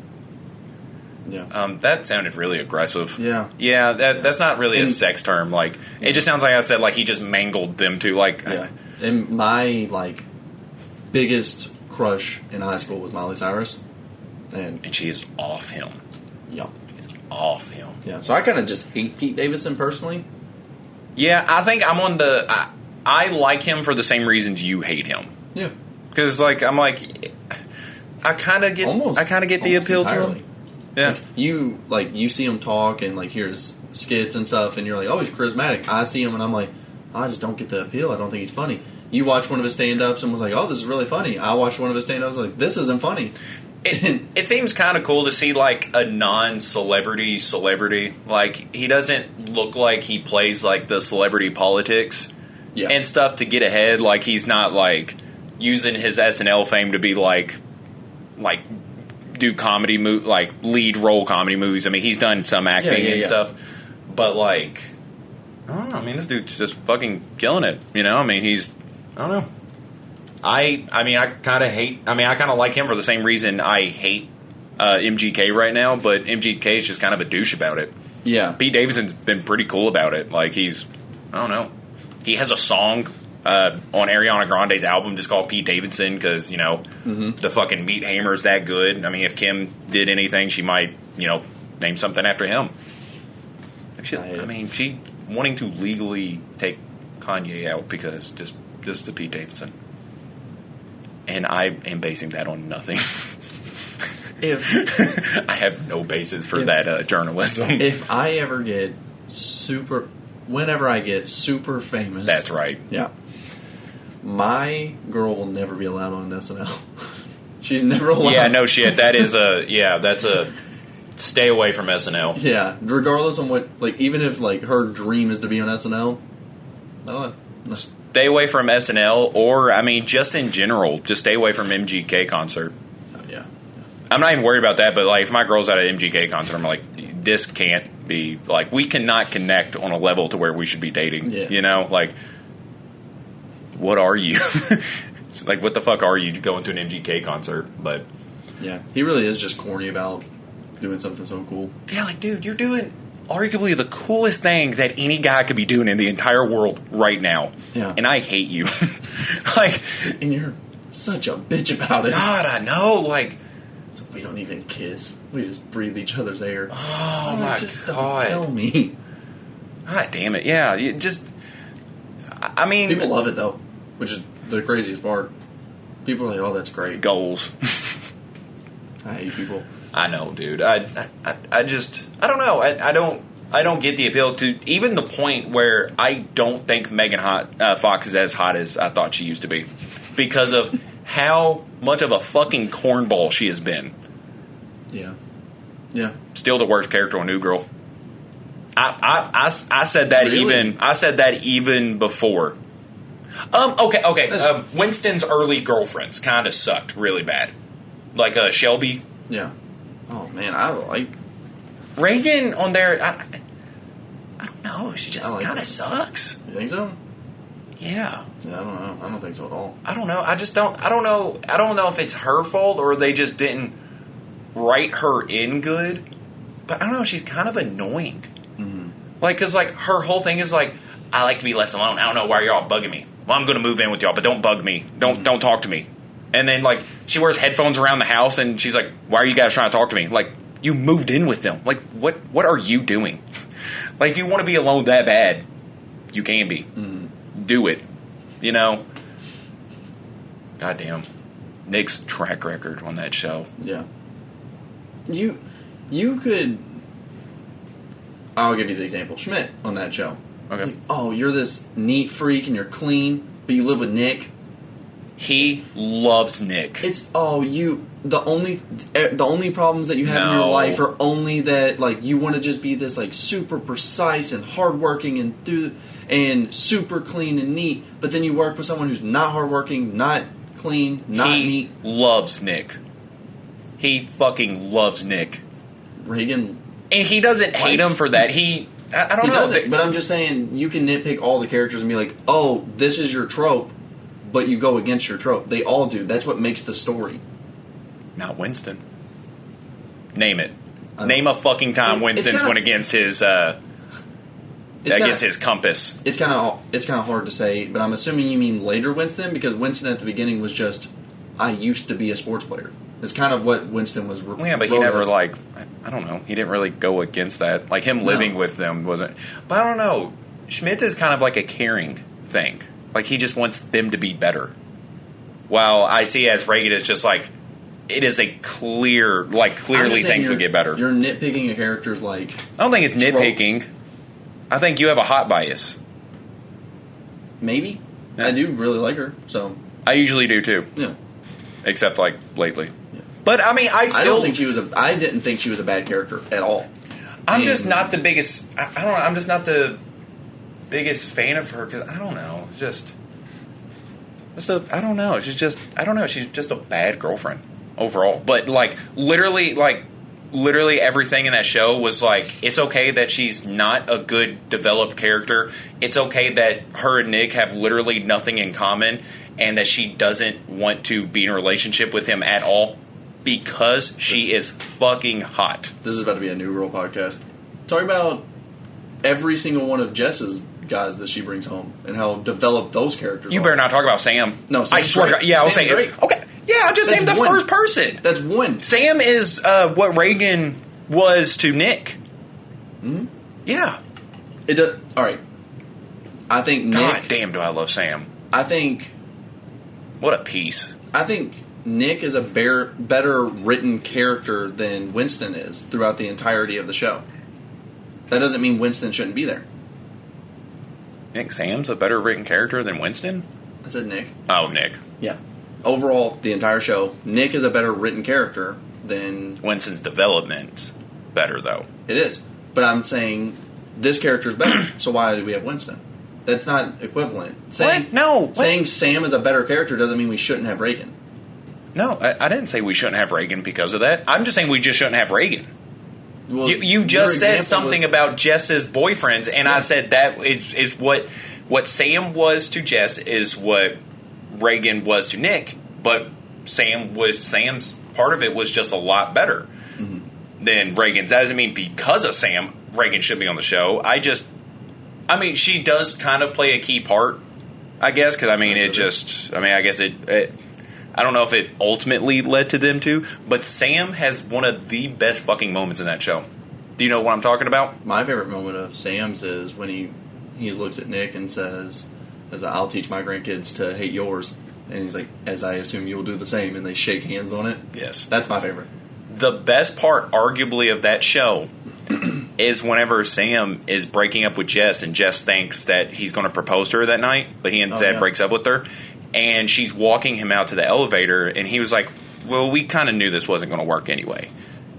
Yeah. That sounded really aggressive. Yeah. Yeah, that's not really a sex term. Like, it just sounds like I said, like, he just mangled them two. Like, yeah. And my, like, biggest crush in high school was Miley Cyrus. And she is off him. Yep. She's off him. Yeah. So I kind of just hate Pete Davidson personally. Yeah, I think I'm on the... I like him for the same reasons you hate him. Yeah. Because, like, I'm like... I kind of get the appeal entirely. to him. Yeah. Like, you see him talk and, like, hear his skits and stuff, and you're like, oh, he's charismatic. I see him, and I'm like, I just don't get the appeal. I don't think he's funny. You watch one of his stand-ups and was like, oh, this is really funny. I watched one of his stand-ups and was like, this isn't funny. It seems kind of cool to see, like, a non-celebrity celebrity. Like, he doesn't look like he plays, like, the celebrity politics and stuff to get ahead. Like, he's not, like, using his SNL fame to be, like do comedy, like, lead role comedy movies. I mean, he's done some acting and stuff. But, like, I don't know. I mean, this dude's just fucking killing it. You know? I mean, I don't know. I kind of like him for the same reason I hate MGK right now, but MGK is just kind of a douche about it. Yeah. Pete Davidson's been pretty cool about it. Like, I don't know. He has a song on Ariana Grande's album just called Pete Davidson because, you know, the fucking Meat Hammer's that good. I mean, if Kim did anything, she might, you know, name something after him. She wanting to legally take Kanye out because just to Pete Davidson. And I am basing that on nothing. I have no basis for that journalism. If I ever get whenever I get super famous. That's right. Yeah. My girl will never be allowed on SNL. She's never allowed. Yeah, no shit. That's a stay away from SNL. Yeah, regardless of what, like, even if, like, her dream is to be on SNL, I don't know. Stay away from SNL, or, I mean, just in general, just stay away from MGK concert. Yeah. I'm not even worried about that, but, like, if my girl's at an MGK concert, I'm like, this can't be, like, we cannot connect on a level to where we should be dating. Yeah. You know? Like, what are you? Like, what the fuck are you going to an MGK concert? But yeah, he really is just corny about doing something so cool. Yeah, like, dude, you're doing arguably the coolest thing that any guy could be doing in the entire world right now. Yeah. And I hate you. Like, and you're such a bitch about it. God, I know. Like, we don't even kiss. We just breathe each other's air. Oh, my God. Don't tell me. God damn it. Yeah, you just... I mean... People love it, though, which is the craziest part. People are like, oh, that's great. Goals. I hate people. I know, dude. I don't know. I don't get the appeal to even the point where I don't think Megan Fox is as hot as I thought she used to be. because of how much of a fucking cornball she has been. Yeah. Yeah. Still the worst character on New Girl. I said that Really? I said that even before. Okay. Winston's early girlfriends kind of sucked really bad. Like Shelby. Yeah. Oh, man, I like... Reagan on there, I don't know. She just like kind her. of sucks. You think so? Yeah. Yeah, I don't know. I don't think so at all. I don't know. I don't know if it's her fault or they just didn't write her in good. But I don't know. She's kind of annoying. Mm-hmm. Like, because, like, her whole thing is, like, I like to be left alone. I don't know why you're all bugging me. Well, I'm going to move in with y'all, but don't bug me. Don't talk to me. And then, like, she wears headphones around the house, and she's like, why are you guys trying to talk to me? Like, you moved in with them. Like, what are you doing? Like, if you want to be alone that bad, you can be. Mm-hmm. Do it. You know? Goddamn. Nick's track record on that show. Yeah. You could... I'll give you the example. Schmidt on that show. Okay. Like, oh, you're this neat freak and you're clean, but you live with Nick. He loves Nick. It's the only problems that you have in your No. life are only that, like, you want to just be this, like, super precise and hardworking and super clean and neat, but then you work with someone who's not hardworking, not clean, not neat. He loves Nick. He fucking loves Nick. Reagan, And he doesn't hate him for that. I don't he know. doesn't, but I'm just saying, you can nitpick all the characters and be like, oh, this is your trope, but you go against your trope. They all do. That's what makes the story. Not Winston. Name it. Name a fucking time Winston's went against his his compass. It's kind of hard to say, but I'm assuming you mean later Winston, because Winston at the beginning was just, I used to be a sports player. It's kind of what Winston was. Yeah, but he never, like, I don't know. He didn't really go against that. Like, him living with them wasn't. But I don't know. Schmitz is kind of like a caring thing. Like, he just wants them to be better. While I see as Reagan is just like, it is a clearly things would get better. You're nitpicking a character's, like, I don't think it's tropes. nitpicking. I think you have a hot bias. Maybe. Yeah. I do really like her, so. I usually do too. Yeah. Except, like, lately. Yeah. But, I mean, I didn't think she was a bad character at all. I'm just not the biggest. I don't know. I'm just not the biggest fan of her because I don't know. I don't know. She's just a bad girlfriend overall. But literally everything in that show was like, it's okay that she's not a good developed character. It's okay that her and Nick have literally nothing in common, and that she doesn't want to be in a relationship with him at all. Because she is fucking hot. This is about to be a New Girl podcast. Talk about every single one of Jess's guys that she brings home and how developed those characters You are. better not talk about Sam. No, I swear. great. Yeah, I was Sam's saying. great. Okay. Yeah, I just named the first person. That's one. Sam is what Reagan was to Nick. Mm-hmm. Yeah. All right. I think Nick. God damn, do I love Sam. I think What a piece. Nick is a better written character than Winston is throughout the entirety of the show. That doesn't mean Winston shouldn't be there. Think Sam's a better written character than Winston? I said Nick. Oh, Nick. Yeah. Overall, the entire show, Nick is a better written character than... Winston's development's better, though. It is. But I'm saying this character is better, so why do we have Winston? That's not equivalent. What? No. Saying Sam is a better character doesn't mean we shouldn't have Reagan. No, I didn't say we shouldn't have Reagan because of that. I'm just saying we just shouldn't have Reagan. Well, You just said something about Jess's boyfriends, and I said that is what Sam was to Jess is what Reagan was to Nick, but Sam's part of it was just a lot better than Reagan's. That doesn't mean because of Sam, Reagan should be on the show. I mean, she does kind of play a key part, I guess, because I guess it I don't know if it ultimately led to them two, but Sam has one of the best fucking moments in that show. Do you know what I'm talking about? My favorite moment of Sam's is when he looks at Nick and says, I'll teach my grandkids to hate yours. And he's like, as I assume you'll do the same. And they shake hands on it. Yes. That's my favorite. The best part, arguably, of that show is whenever Sam is breaking up with Jess, and Jess thinks that he's going to propose to her that night, but he instead breaks up with her. and she's walking him out to the elevator, and he was like, well, we kind of knew this wasn't going to work anyway.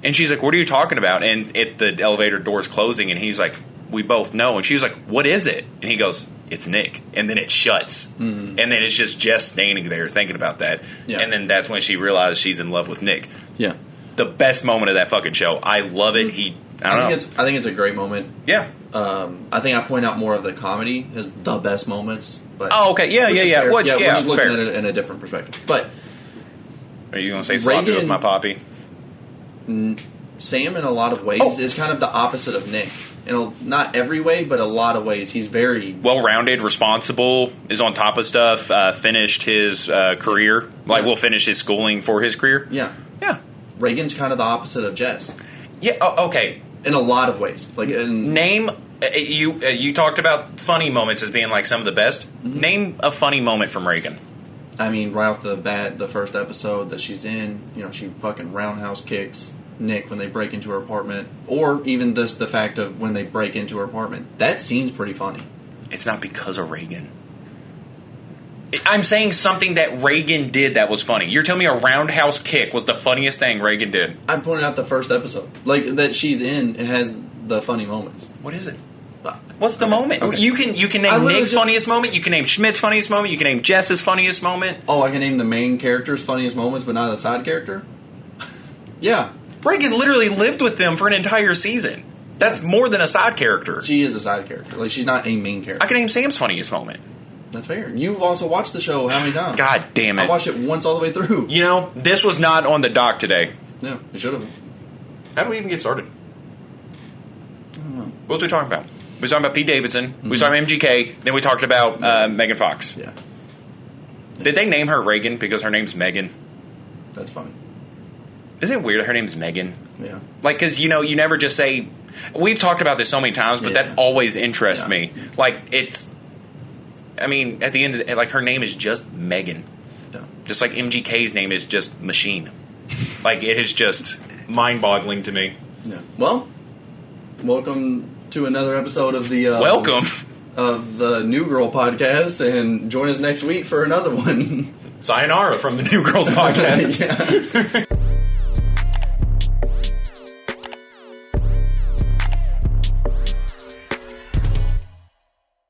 And she's like, what are you talking about? And the elevator door's closing, and he's like, we both know. And she's like, what is it? And he goes, it's Nick. And then it shuts. And then it's just Jess standing there thinking about that. Yeah. And then that's when she realized she's in love with Nick. Yeah. The best moment of that fucking show. I love it. I think it's a great moment. Yeah. I think I point out more of the comedy as the best moments. But okay. Yeah. We're just looking at it in a different perspective. But are you going to say sloppy with my poppy? Sam, in a lot of ways, is kind of the opposite of Nick. Not every way, but a lot of ways. He's very well-rounded, responsible, is on top of stuff, finished his career. Will finish his schooling for his career. Yeah. Yeah. Reagan's kind of the opposite of Jess. Yeah, okay. In a lot of ways. Name, you talked about funny moments as being like some of the best. Mm-hmm. Name a funny moment from Reagan. I mean, right off the bat, the first episode that she's in, she fucking roundhouse kicks Nick when they break into her apartment, or even the fact of when they break into her apartment. That scene's pretty funny. It's not because of Reagan. I'm saying something that Reagan did that was funny. You're telling me a roundhouse kick was the funniest thing Reagan did? I pointed out the first episode. That she's in, it has the funny moments. What is it? What's the moment? Okay. You can name Nick's funniest moment, you can name Schmidt's funniest moment, you can name Jess's funniest moment. Oh, I can name the main character's funniest moments, but not a side character? Yeah. Reagan literally lived with them for an entire season. That's more than a side character. She is a side character. She's not a main character. I can name Sam's funniest moment. That's fair. You've also watched the show how many times? God damn it. I watched it once all the way through. This was not on the dock today. Yeah, it should have. How do we even get started? I don't know. What was we talking about? We were talking about Pete Davidson. Mm-hmm. We were talking about MGK. Then we talked about Megan Fox. Yeah. Did they name her Reagan because her name's Megan? That's funny. Isn't it weird that her name's Megan? Yeah. Because, you never just say... We've talked about this so many times, but that always interests me. It's... I mean, at the end of the... her name is just Megan. Yeah. Just like MGK's name is just Machine. It is just mind-boggling to me. Yeah. Well, welcome to another episode of the... welcome! Of the New Girl podcast, and join us next week for another one. Sayonara from the New Girls podcast. Yeah.